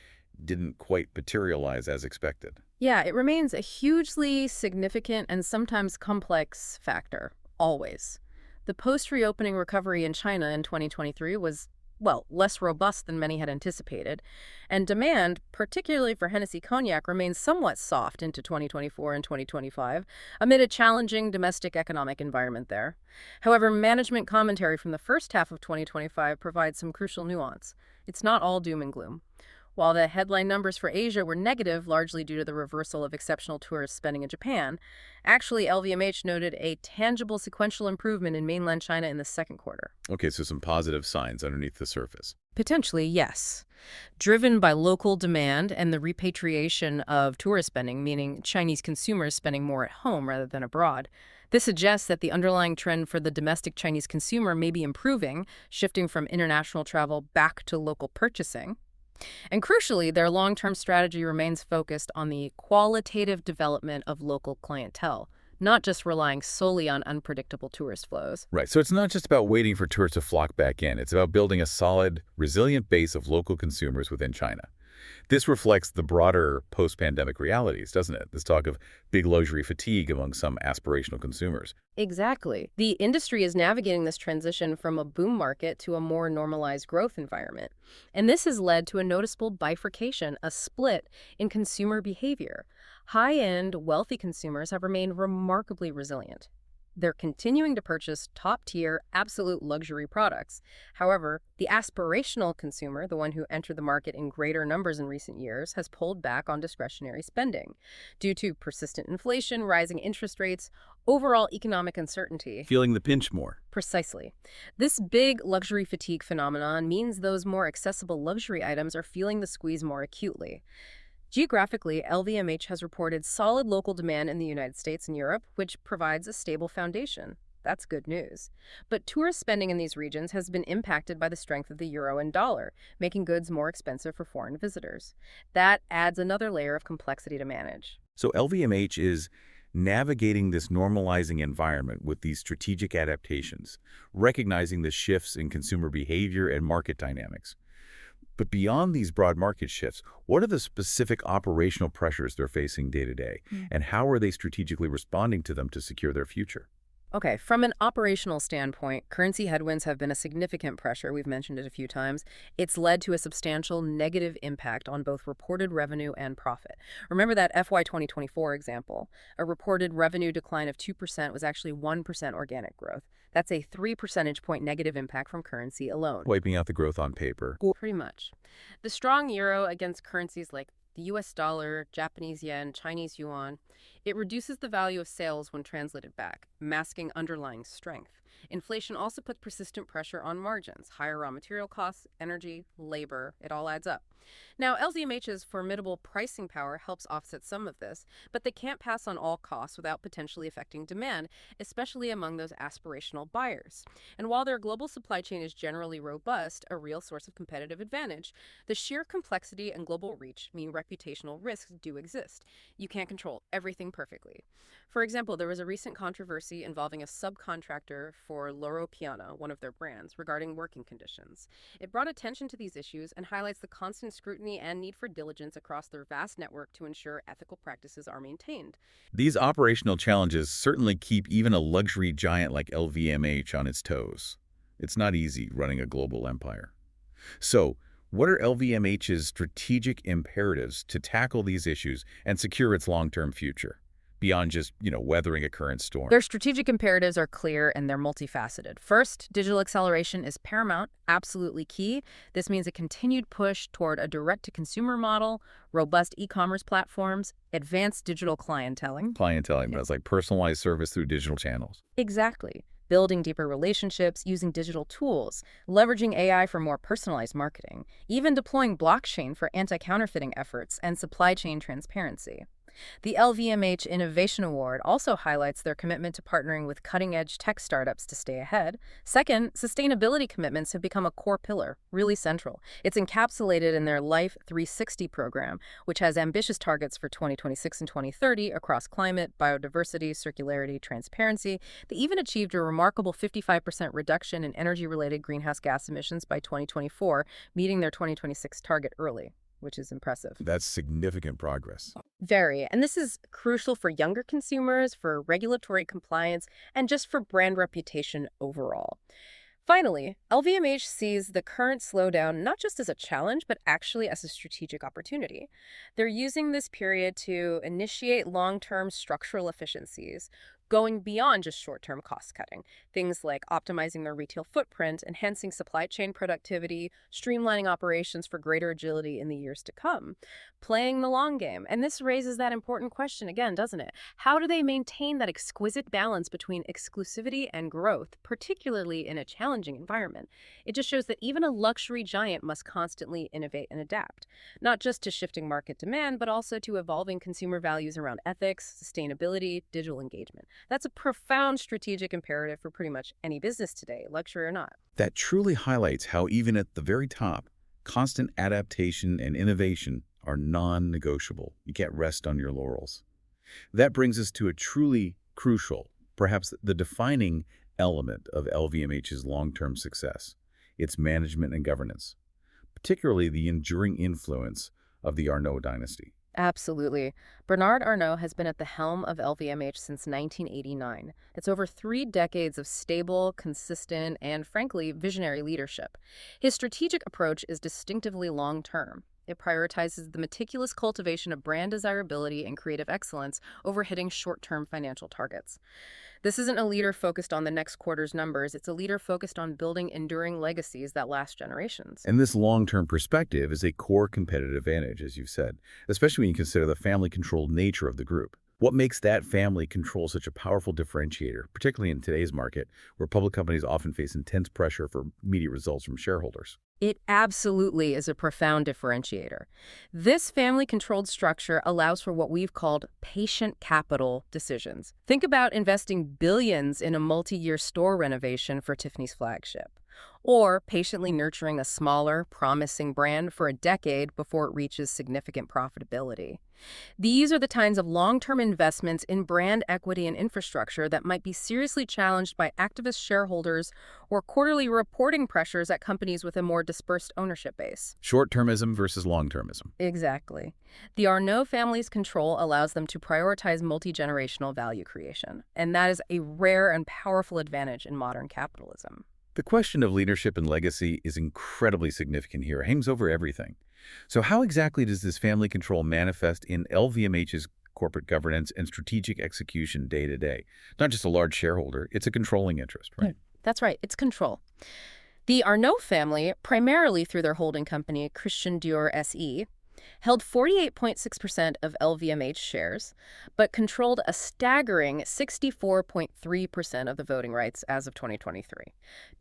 didn't quite materialize as expected. Yeah, it remains a hugely significant and sometimes complex factor, always. The post-reopening recovery in China in 2023 was, well, less robust than many had anticipated, and demand, particularly for Hennessy cognac, remains somewhat soft into 2024 and 2025 amid a challenging domestic economic environment there. However, management commentary from the first half of 2025 provides some crucial nuance. It's not all doom and gloom. While the headline numbers for Asia were negative, largely due to the reversal of exceptional tourist spending in Japan, actually LVMH noted a tangible sequential improvement in mainland China in the second quarter. Okay, so some positive signs underneath the surface. Potentially, yes. Driven by local demand and the repatriation of tourist spending, meaning Chinese consumers spending more at home rather than abroad. This suggests that the underlying trend for the domestic Chinese consumer may be improving, shifting from international travel back to local purchasing. And crucially, their long-term strategy remains focused on the qualitative development of local clientele, not just relying solely on unpredictable tourist flows. Right, so it's not just about waiting for tourists to flock back in. It's about building a solid, resilient base of local consumers within China. This reflects the broader post-pandemic realities, doesn't it? This talk of big luxury fatigue among some aspirational consumers. Exactly. The industry is navigating this transition from a boom market to a more normalized growth environment. And this has led to a noticeable bifurcation, a split in consumer behavior. High-end, wealthy consumers have remained remarkably resilient. They're continuing to purchase top-tier, absolute luxury products. However, the aspirational consumer, the one who entered the market in greater numbers in recent years, has pulled back on discretionary spending due to persistent inflation, rising interest rates, overall economic uncertainty. Feeling the pinch more. Precisely. This big luxury fatigue phenomenon means those more accessible luxury items are feeling the squeeze more acutely. Geographically, LVMH has reported solid local demand in the United States and Europe, which provides a stable foundation. That's good news. But tourist spending in these regions has been impacted by the strength of the euro and dollar, making goods more expensive for foreign visitors. That adds another layer of complexity to manage. So LVMH is navigating this normalizing environment with these strategic adaptations, recognizing the shifts in consumer behavior and market dynamics. But beyond these broad market shifts, what are the specific operational pressures they're facing day to day, and how are they strategically responding to them to secure their future? Okay, from an operational standpoint, currency headwinds have been a significant pressure. We've mentioned it a few times. It's led to a substantial negative impact on both reported revenue and profit. Remember that FY 2024 example. A reported revenue decline of 2% was actually 1% organic growth. That's a 3 percentage point negative impact from currency alone. Wiping out the growth on paper. Pretty much. The strong euro against currencies like the US dollar, Japanese yen, Chinese yuan, it reduces the value of sales when translated back, masking underlying strength. Inflation also puts persistent pressure on margins, higher raw material costs, energy, labor, it all adds up. Now, LVMH's formidable pricing power helps offset some of this, but they can't pass on all costs without potentially affecting demand, especially among those aspirational buyers. And while their global supply chain is generally robust, a real source of competitive advantage, the sheer complexity and global reach mean reputational risks do exist. You can't control everything perfectly. For example, there was a recent controversy involving a subcontractor for Loro Piana, one of their brands, regarding working conditions. It brought attention to these issues and highlights the constant scrutiny and need for diligence across their vast network to ensure ethical practices are maintained. These operational challenges certainly keep even a luxury giant like LVMH on its toes. It's not easy running a global empire. So, what are LVMH's strategic imperatives to tackle these issues and secure its long-term future? Beyond just, weathering a current storm. Their strategic imperatives are clear and they're multifaceted. First, digital acceleration is paramount, absolutely key. This means a continued push toward a direct-to-consumer model, robust e-commerce platforms, advanced digital clienteling. That's like personalized service through digital channels. Exactly. Building deeper relationships, using digital tools, leveraging AI for more personalized marketing, even deploying blockchain for anti-counterfeiting efforts and supply chain transparency. The LVMH Innovation Award also highlights their commitment to partnering with cutting-edge tech startups to stay ahead. Second, sustainability commitments have become a core pillar, really central. It's encapsulated in their Life 360 program, which has ambitious targets for 2026 and 2030 across climate, biodiversity, circularity, transparency. They even achieved a remarkable 55% reduction in energy-related greenhouse gas emissions by 2024, meeting their 2026 target early, which is impressive. That's significant progress. Very. And this is crucial for younger consumers, for regulatory compliance, and just for brand reputation overall. Finally, LVMH sees the current slowdown not just as a challenge, but actually as a strategic opportunity. They're using this period to initiate long-term structural efficiencies, going beyond just short-term cost-cutting. Things like optimizing their retail footprint, enhancing supply chain productivity, streamlining operations for greater agility in the years to come, playing the long game. And this raises that important question again, doesn't it? How do they maintain that exquisite balance between exclusivity and growth, particularly in a challenging environment? It just shows that even a luxury giant must constantly innovate and adapt, not just to shifting market demand, but also to evolving consumer values around ethics, sustainability, digital engagement. That's a profound strategic imperative for pretty much any business today, luxury or not. That truly highlights how even at the very top, constant adaptation and innovation are non-negotiable. You can't rest on your laurels. That brings us to a truly crucial, perhaps the defining element of LVMH's long-term success, its management and governance, particularly the enduring influence of the Arnault dynasty. Absolutely. Bernard Arnault has been at the helm of LVMH since 1989. It's over 3 decades of stable, consistent, and frankly, visionary leadership. His strategic approach is distinctively long-term. It prioritizes the meticulous cultivation of brand desirability and creative excellence over hitting short-term financial targets. This isn't a leader focused on the next quarter's numbers. It's a leader focused on building enduring legacies that last generations. And this long-term perspective is a core competitive advantage, as you've said, especially when you consider the family-controlled nature of the group. What makes that family control such a powerful differentiator, particularly in today's market, where public companies often face intense pressure for immediate results from shareholders? It absolutely is a profound differentiator. This family-controlled structure allows for what we've called patient capital decisions. Think about investing billions in a multi-year store renovation for Tiffany's flagship, or patiently nurturing a smaller, promising brand for a decade before it reaches significant profitability. These are the kinds of long-term investments in brand equity and infrastructure that might be seriously challenged by activist shareholders or quarterly reporting pressures at companies with a more dispersed ownership base. Short-termism versus long-termism. Exactly. The Arnault family's control allows them to prioritize multi-generational value creation, and that is a rare and powerful advantage in modern capitalism. The question of leadership and legacy is incredibly significant here. It hangs over everything. So how exactly does this family control manifest in LVMH's corporate governance and strategic execution day to day? Not just a large shareholder, it's a controlling interest, right? That's right. It's control. The Arnault family, primarily through their holding company, Christian Dior SE, held 48.6% of LVMH shares, but controlled a staggering 64.3% of the voting rights as of 2023,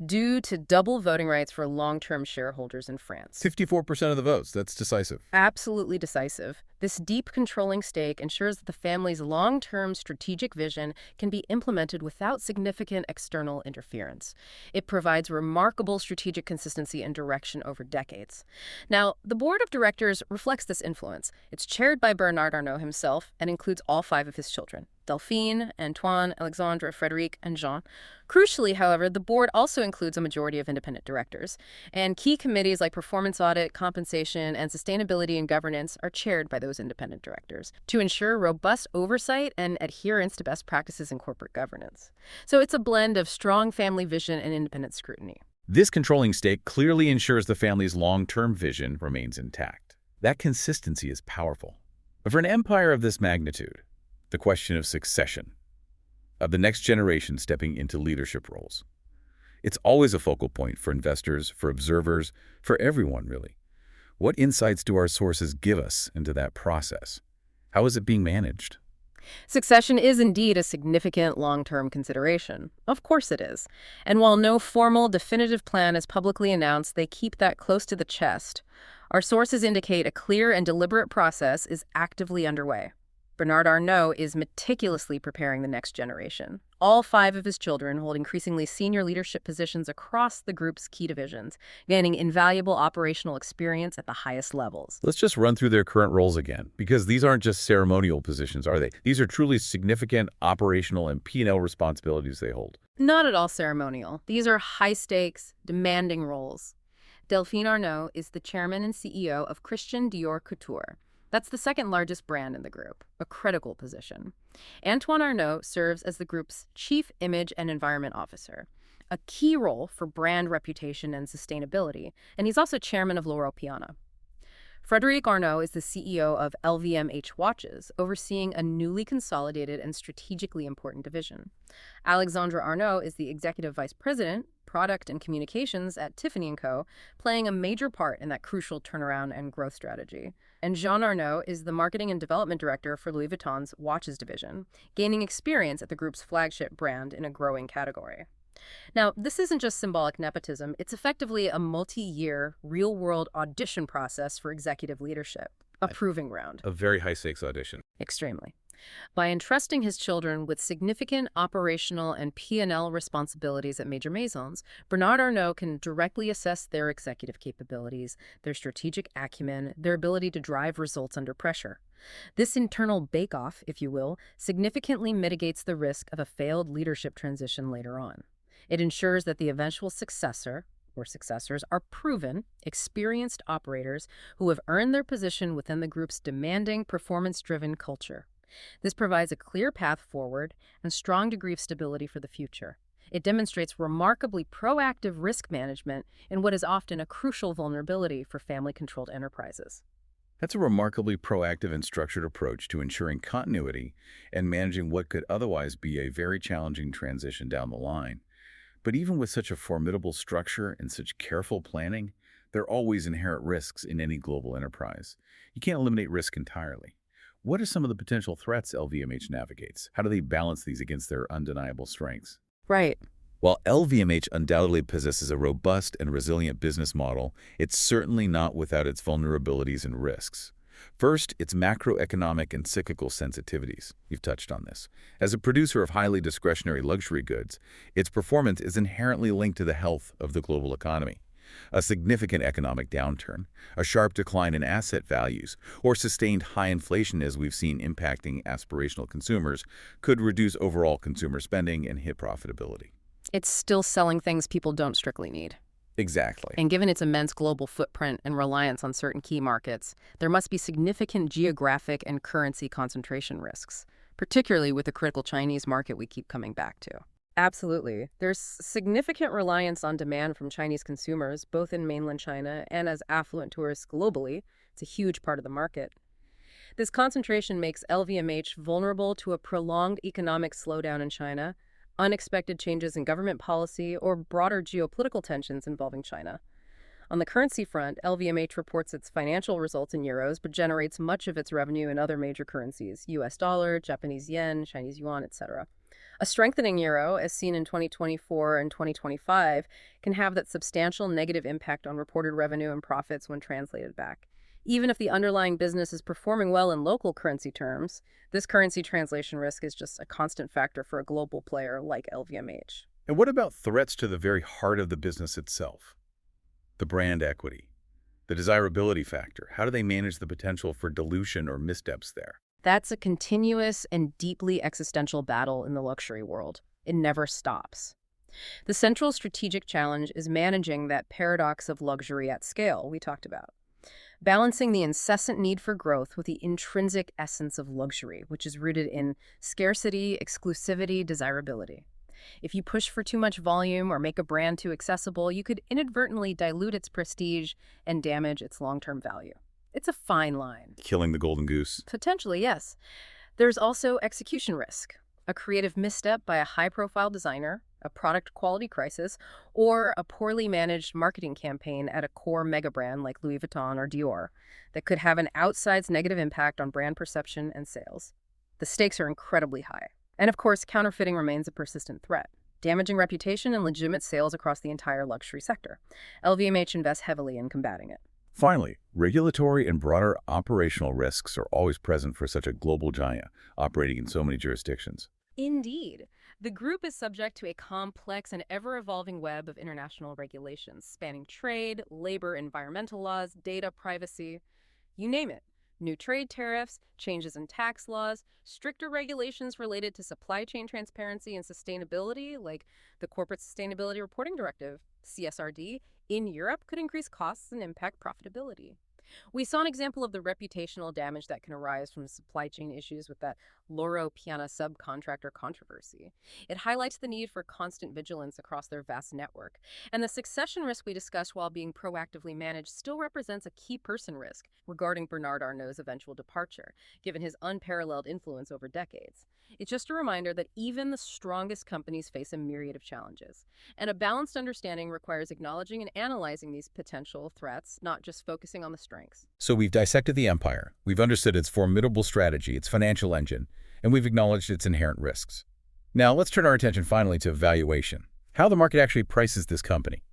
due to double voting rights for long-term shareholders in France. 54% of the votes. That's decisive. Absolutely decisive. This deep controlling stake ensures that the family's long-term strategic vision can be implemented without significant external interference. It provides remarkable strategic consistency and direction over decades. Now, the board of directors reflects this influence. It's chaired by Bernard Arnault himself and includes all 5 of his children: Delphine, Antoine, Alexandre, Frédéric, and Jean. Crucially, however, the board also includes a majority of independent directors, and key committees like performance audit, compensation, and sustainability and governance are chaired by those independent directors to ensure robust oversight and adherence to best practices in corporate governance. So it's a blend of strong family vision and independent scrutiny. This controlling stake clearly ensures the family's long-term vision remains intact. That consistency is powerful. But for an empire of this magnitude, the question of succession, of the next generation stepping into leadership roles, it's always a focal point for investors, for observers, for everyone, really. What insights do our sources give us into that process? How is it being managed? Succession is indeed a significant long-term consideration. Of course it is. And while no formal, definitive plan is publicly announced, they keep that close to the chest. Our sources indicate a clear and deliberate process is actively underway. Bernard Arnault is meticulously preparing the next generation. All 5 of his children hold increasingly senior leadership positions across the group's key divisions, gaining invaluable operational experience at the highest levels. Let's just run through their current roles again, because these aren't just ceremonial positions, are they? These are truly significant operational and P&L responsibilities they hold. Not at all ceremonial. These are high-stakes, demanding roles. Delphine Arnault is the chairman and CEO of Christian Dior Couture. That's the second largest brand in the group, a critical position. Antoine Arnault serves as the group's Chief Image and Environment Officer, a key role for brand reputation and sustainability, and he's also chairman of Loro Piana. Frédéric Arnault is the CEO of LVMH Watches, overseeing a newly consolidated and strategically important division. Alexandre Arnault is the executive vice president, product and communications at Tiffany & Co., playing a major part in that crucial turnaround and growth strategy. And Jean Arnault is the marketing and development director for Louis Vuitton's watches division, gaining experience at the group's flagship brand in a growing category. Now, this isn't just symbolic nepotism, it's effectively a multi-year, real-world audition process for executive leadership, a proving ground. A very high-stakes audition. Extremely. By entrusting his children with significant operational and P&L responsibilities at major maisons, Bernard Arnault can directly assess their executive capabilities, their strategic acumen, their ability to drive results under pressure. This internal bake-off, if you will, significantly mitigates the risk of a failed leadership transition later on. It ensures that the eventual successor or successors are proven, experienced operators who have earned their position within the group's demanding, performance-driven culture. This provides a clear path forward and strong degree of stability for the future. It demonstrates remarkably proactive risk management in what is often a crucial vulnerability for family-controlled enterprises. That's a remarkably proactive and structured approach to ensuring continuity and managing what could otherwise be a very challenging transition down the line. But even with such a formidable structure and such careful planning, there are always inherent risks in any global enterprise. You can't eliminate risk entirely. What are some of the potential threats LVMH navigates? How do they balance these against their undeniable strengths? Right. While LVMH undoubtedly possesses a robust and resilient business model, it's certainly not without its vulnerabilities and risks. First, its macroeconomic and cyclical sensitivities. You've touched on this. As a producer of highly discretionary luxury goods, its performance is inherently linked to the health of the global economy. A significant economic downturn, a sharp decline in asset values, or sustained high inflation as we've seen impacting aspirational consumers could reduce overall consumer spending and hit profitability. It's still selling things people don't strictly need. Exactly. And given its immense global footprint and reliance on certain key markets, there must be significant geographic and currency concentration risks, particularly with the critical Chinese market we keep coming back to. Absolutely. There's significant reliance on demand from Chinese consumers, both in mainland China and as affluent tourists globally. It's a huge part of the market. This concentration makes LVMH vulnerable to a prolonged economic slowdown in China, unexpected changes in government policy, or broader geopolitical tensions involving China. On the currency front, LVMH reports its financial results in euros, but generates much of its revenue in other major currencies, US dollar, Japanese yen, Chinese yuan, etc. A strengthening euro, as seen in 2024 and 2025, can have that substantial negative impact on reported revenue and profits when translated back. Even if the underlying business is performing well in local currency terms, this currency translation risk is just a constant factor for a global player like LVMH. And what about threats to the very heart of the business itself? The brand equity, the desirability factor. How do they manage the potential for dilution or missteps there? That's a continuous and deeply existential battle in the luxury world. It never stops. The central strategic challenge is managing that paradox of luxury at scale we talked about. Balancing the incessant need for growth with the intrinsic essence of luxury, which is rooted in scarcity, exclusivity, desirability. If you push for too much volume or make a brand too accessible, you could inadvertently dilute its prestige and damage its long-term value. It's a fine line. Killing the golden goose. Potentially, yes. There's also execution risk. A creative misstep by a high-profile designer, a product quality crisis, or a poorly managed marketing campaign at a core mega brand like Louis Vuitton or Dior that could have an outsized negative impact on brand perception and sales. The stakes are incredibly high. And of course, counterfeiting remains a persistent threat, damaging reputation and legitimate sales across the entire luxury sector. LVMH invests heavily in combating it. Finally, regulatory and broader operational risks are always present for such a global giant operating in so many jurisdictions. Indeed. The group is subject to a complex and ever-evolving web of international regulations spanning trade, labor, environmental laws, data privacy, you name it. New trade tariffs, changes in tax laws, stricter regulations related to supply chain transparency and sustainability, like the Corporate Sustainability Reporting Directive, CSRD, in Europe could increase costs and impact profitability. We saw an example of the reputational damage that can arise from supply chain issues with that Loro Piana subcontractor controversy. It highlights the need for constant vigilance across their vast network. And the succession risk we discussed while being proactively managed still represents a key person risk regarding Bernard Arnault's eventual departure, given his unparalleled influence over decades. It's just a reminder that even the strongest companies face a myriad of challenges. And a balanced understanding requires acknowledging and analyzing these potential threats, not just focusing on the strengths. So we've dissected the empire, we've understood its formidable strategy, its financial engine, and we've acknowledged its inherent risks. Now let's turn our attention finally to valuation, how the market actually prices this company.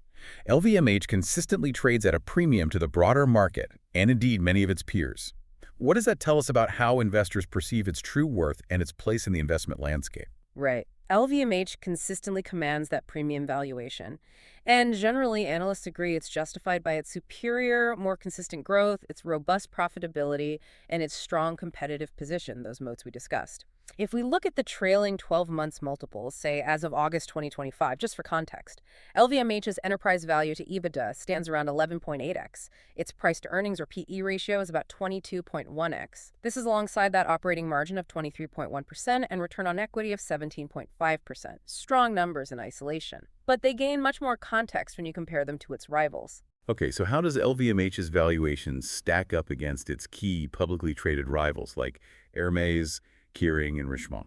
LVMH consistently trades at a premium to the broader market, and indeed many of its peers. What does that tell us about how investors perceive its true worth and its place in the investment landscape? Right. LVMH consistently commands that premium valuation. And generally, analysts agree it's justified by its superior, more consistent growth, its robust profitability, and its strong competitive position, those moats we discussed. If we look at the trailing 12 months multiples, say as of August 2025, just for context, LVMH's enterprise value to EBITDA stands around 11.8x. Its price to earnings or PE ratio is about 22.1x. This is alongside that operating margin of 23.1% and return on equity of 17.5%. Strong numbers in isolation. But they gain much more context when you compare them to its rivals. Okay, so how does LVMH's valuation stack up against its key publicly traded rivals like Hermès, Kering, and Richemont?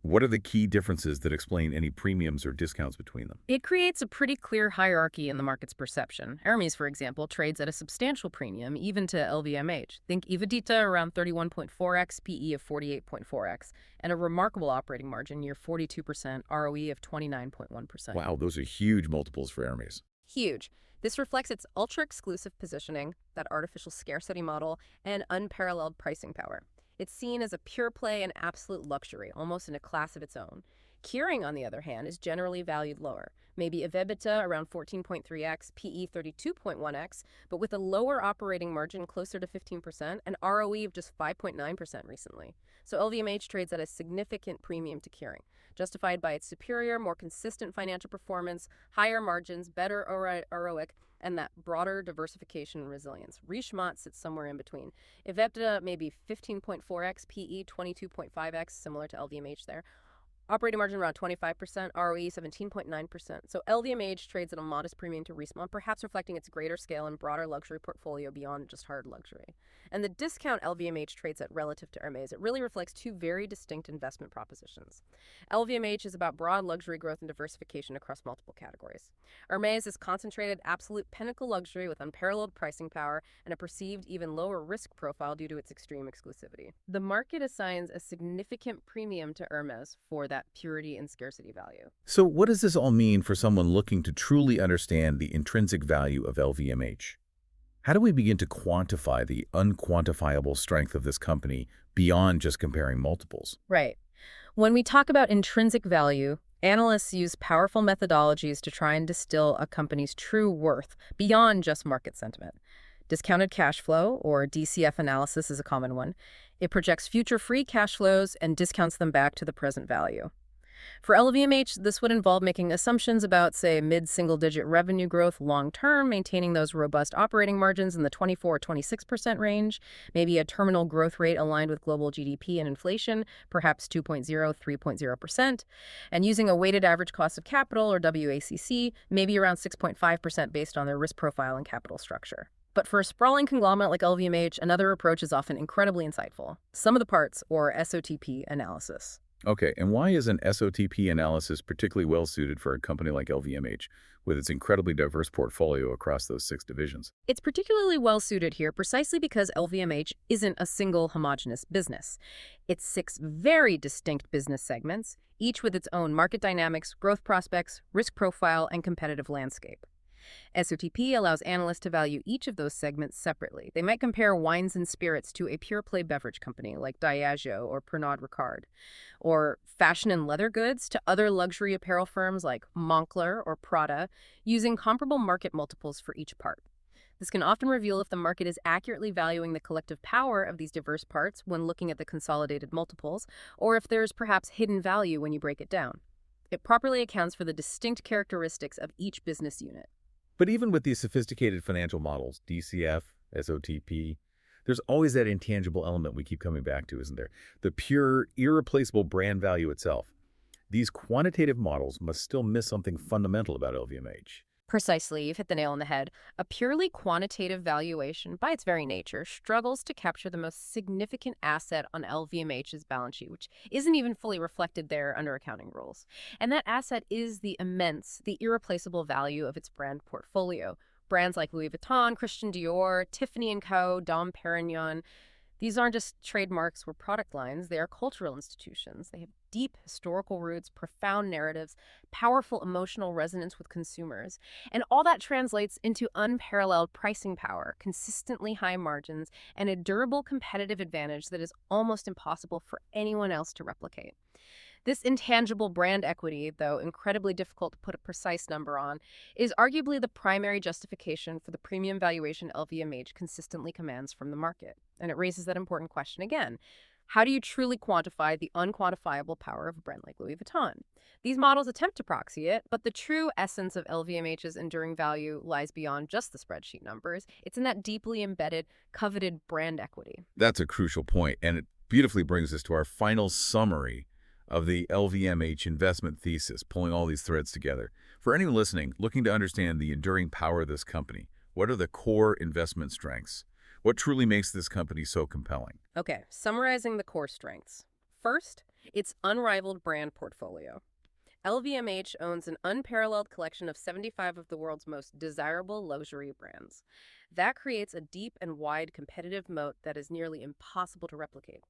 What are the key differences that explain any premiums or discounts between them? It creates a pretty clear hierarchy in the market's perception. Hermès, for example, trades at a substantial premium, even to LVMH. Think EBITDA around 31.4x, PE of 48.4x, and a remarkable operating margin near 42%, ROE of 29.1%. Wow, those are huge multiples for Hermès. Huge. This reflects its ultra-exclusive positioning, that artificial scarcity model, and unparalleled pricing power. It's seen as a pure play and absolute luxury, almost in a class of its own. Kering, on the other hand, is generally valued lower, maybe EBITDA around 14.3x, PE 32.1x, but with a lower operating margin closer to 15% and ROE of just 5.9% recently. So LVMH trades at a significant premium to Kering, justified by its superior, more consistent financial performance, higher margins, better ROIC, and that broader diversification and resilience. Richemont sits somewhere in between. EBITDA maybe 15.4x, PE 22.5x, similar to LVMH there. Operating margin around 25%, ROE 17.9%. So LVMH trades at a modest premium to Richemont, perhaps reflecting its greater scale and broader luxury portfolio beyond just hard luxury. And the discount LVMH trades at relative to Hermès, it really reflects two very distinct investment propositions. LVMH is about broad luxury growth and diversification across multiple categories. Hermès is concentrated absolute pinnacle luxury with unparalleled pricing power and a perceived even lower risk profile due to its extreme exclusivity. The market assigns a significant premium to Hermès for that purity and scarcity value. So what does this all mean for someone looking to truly understand the intrinsic value of LVMH? How do we begin to quantify the unquantifiable strength of this company beyond just comparing multiples? Right. When we talk about intrinsic value, analysts use powerful methodologies to try and distill a company's true worth beyond just market sentiment. Discounted cash flow, or DCF analysis, is a common one. It projects future free cash flows and discounts them back to the present value. For LVMH, this would involve making assumptions about, say, mid-single-digit revenue growth long-term, maintaining those robust operating margins in the 24–26% range, maybe a terminal growth rate aligned with global GDP and inflation, perhaps 2.0–3.0%, and using a weighted average cost of capital, or WACC, maybe around 6.5% based on their risk profile and capital structure. But for a sprawling conglomerate like LVMH, another approach is often incredibly insightful: sum of the parts, or SOTP analysis. Okay, and why is an SOTP analysis particularly well-suited for a company like LVMH, with its incredibly diverse portfolio across those 6 divisions? It's particularly well-suited here precisely because LVMH isn't a single homogeneous business. It's 6 very distinct business segments, each with its own market dynamics, growth prospects, risk profile, and competitive landscape. SOTP allows analysts to value each of those segments separately. They might compare wines and spirits to a pure-play beverage company like Diageo or Pernod Ricard, or fashion and leather goods to other luxury apparel firms like Moncler or Prada, using comparable market multiples for each part. This can often reveal if the market is accurately valuing the collective power of these diverse parts when looking at the consolidated multiples, or if there's perhaps hidden value when you break it down. It properly accounts for the distinct characteristics of each business unit. But even with these sophisticated financial models, DCF, SOTP, there's always that intangible element we keep coming back to, isn't there? The pure, irreplaceable brand value itself. These quantitative models must still miss something fundamental about LVMH. Precisely, you've hit the nail on the head. A purely quantitative valuation, by its very nature, struggles to capture the most significant asset on LVMH's balance sheet, which isn't even fully reflected there under accounting rules. And that asset is the immense, the irreplaceable value of its brand portfolio. Brands like Louis Vuitton, Christian Dior, Tiffany & Co., Dom Perignon. These aren't just trademarks or product lines, they are cultural institutions. They have deep historical roots, profound narratives, powerful emotional resonance with consumers. And all that translates into unparalleled pricing power, consistently high margins, and a durable competitive advantage that is almost impossible for anyone else to replicate. This intangible brand equity, though incredibly difficult to put a precise number on, is arguably the primary justification for the premium valuation LVMH consistently commands from the market. And it raises that important question again. How do you truly quantify the unquantifiable power of a brand like Louis Vuitton? These models attempt to proxy it, but the true essence of LVMH's enduring value lies beyond just the spreadsheet numbers. It's in that deeply embedded, coveted brand equity. That's a crucial point, and it beautifully brings us to our final summary of the LVMH investment thesis, pulling all these threads together. For anyone listening, looking to understand the enduring power of this company, what are the core investment strengths? What truly makes this company so compelling? Okay, summarizing the core strengths. First, its unrivaled brand portfolio. LVMH owns an unparalleled collection of 75 of the world's most desirable luxury brands. That creates a deep and wide competitive moat that is nearly impossible to replicate.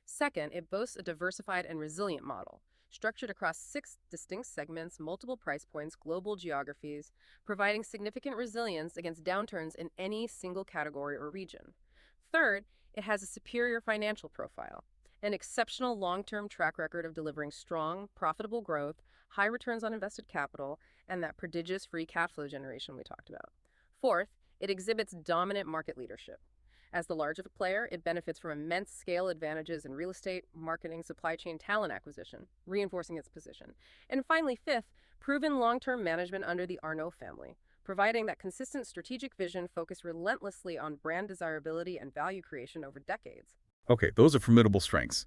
Second, it boasts a diversified and resilient model, structured across 6 distinct segments, multiple price points, global geographies, providing significant resilience against downturns in any single category or region. Third, it has a superior financial profile, an exceptional long-term track record of delivering strong, profitable growth, high returns on invested capital, and that prodigious free cash flow generation we talked about. Fourth, it exhibits dominant market leadership. As the larger player, it benefits from immense scale advantages in real estate, marketing, supply chain, talent acquisition, reinforcing its position. And finally, fifth, proven long-term management under the Arnault family, providing that consistent strategic vision focused relentlessly on brand desirability and value creation over decades. Okay, those are formidable strengths.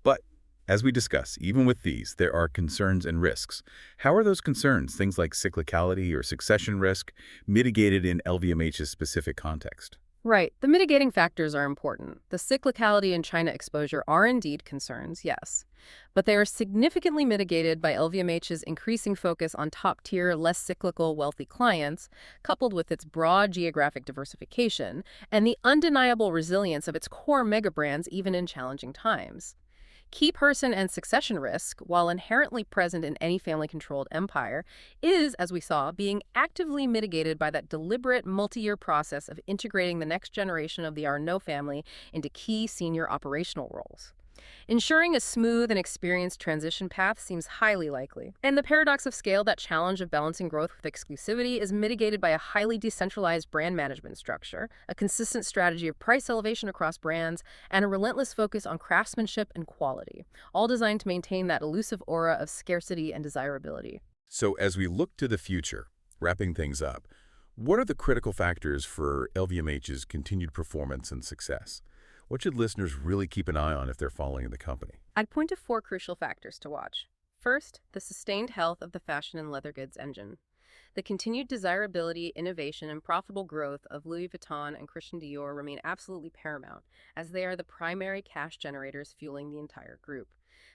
But as we discuss, even with these, there are concerns and risks. How are those concerns, things like cyclicality or succession risk, mitigated in LVMH's specific context? Right. The mitigating factors are important. The cyclicality and China exposure are indeed concerns, yes. But they are significantly mitigated by LVMH's increasing focus on top-tier, less cyclical, wealthy clients, coupled with its broad geographic diversification, and the undeniable resilience of its core mega brands even in challenging times. Key person and succession risk, while inherently present in any family-controlled empire, is, as we saw, being actively mitigated by that deliberate multi-year process of integrating the next generation of the Arnault family into key senior operational roles. Ensuring a smooth and experienced transition path seems highly likely. And the paradox of scale, that challenge of balancing growth with exclusivity, is mitigated by a highly decentralized brand management structure, a consistent strategy of price elevation across brands, and a relentless focus on craftsmanship and quality, all designed to maintain that elusive aura of scarcity and desirability. So as we look to the future, wrapping things up, what are the critical factors for LVMH's continued performance and success? What should listeners really keep an eye on if they're following the company? I'd point to 4 crucial factors to watch. First, the sustained health of the fashion and leather goods engine. The continued desirability, innovation, and profitable growth of Louis Vuitton and Christian Dior remain absolutely paramount, as they are the primary cash generators fueling the entire group.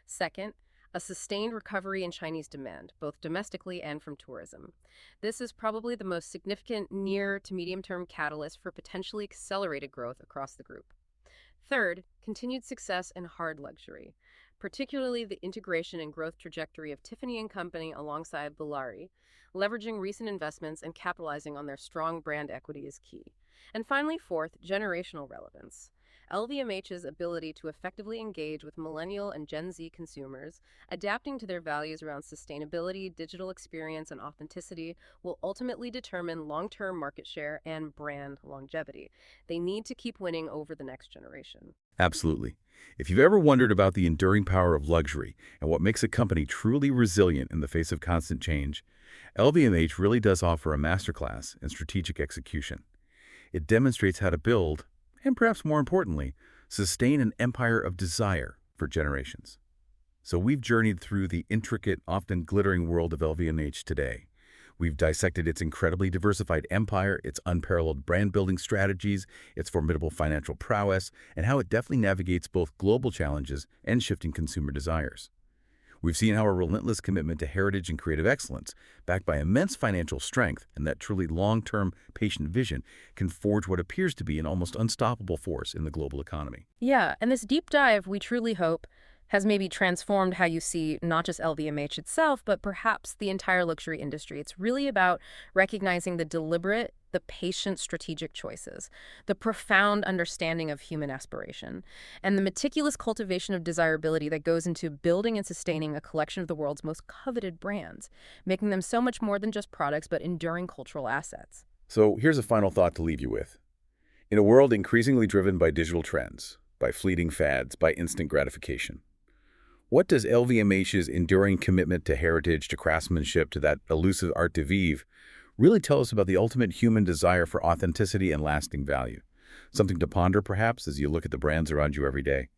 Second, a sustained recovery in Chinese demand, both domestically and from tourism. This is probably the most significant near to medium-term catalyst for potentially accelerated growth across the group. Third, continued success in hard luxury. particularly the integration and growth trajectory of Tiffany & Company alongside Bulgari. Leveraging recent investments and capitalizing on their strong brand equity is key. And finally, fourth, generational relevance. LVMH's ability to effectively engage with millennial and Gen Z consumers, adapting to their values around sustainability, digital experience, and authenticity, will ultimately determine long-term market share and brand longevity. They need to keep winning over the next generation. Absolutely. If you've ever wondered about the enduring power of luxury and what makes a company truly resilient in the face of constant change, LVMH really does offer a masterclass in strategic execution. It demonstrates how to build, and perhaps more importantly, sustain an empire of desire for generations. So we've journeyed through the intricate, often glittering world of LVMH today. We've dissected its incredibly diversified empire, its unparalleled brand-building strategies, its formidable financial prowess, and how it deftly navigates both global challenges and shifting consumer desires. We've seen how a relentless commitment to heritage and creative excellence, backed by immense financial strength and that truly long-term, patient vision, can forge what appears to be an almost unstoppable force in the global economy. Yeah, and this deep dive, we truly hope, has maybe transformed how you see not just LVMH itself, but perhaps the entire luxury industry. It's really about recognizing the deliberate, the patient strategic choices, the profound understanding of human aspiration, and the meticulous cultivation of desirability that goes into building and sustaining a collection of the world's most coveted brands, making them so much more than just products, but enduring cultural assets. So here's a final thought to leave you with. In a world increasingly driven by digital trends, by fleeting fads, by instant gratification, what does LVMH's enduring commitment to heritage, to craftsmanship, to that elusive art de vivre really tell us about the ultimate human desire for authenticity and lasting value? Something to ponder, perhaps, as you look at the brands around you every day.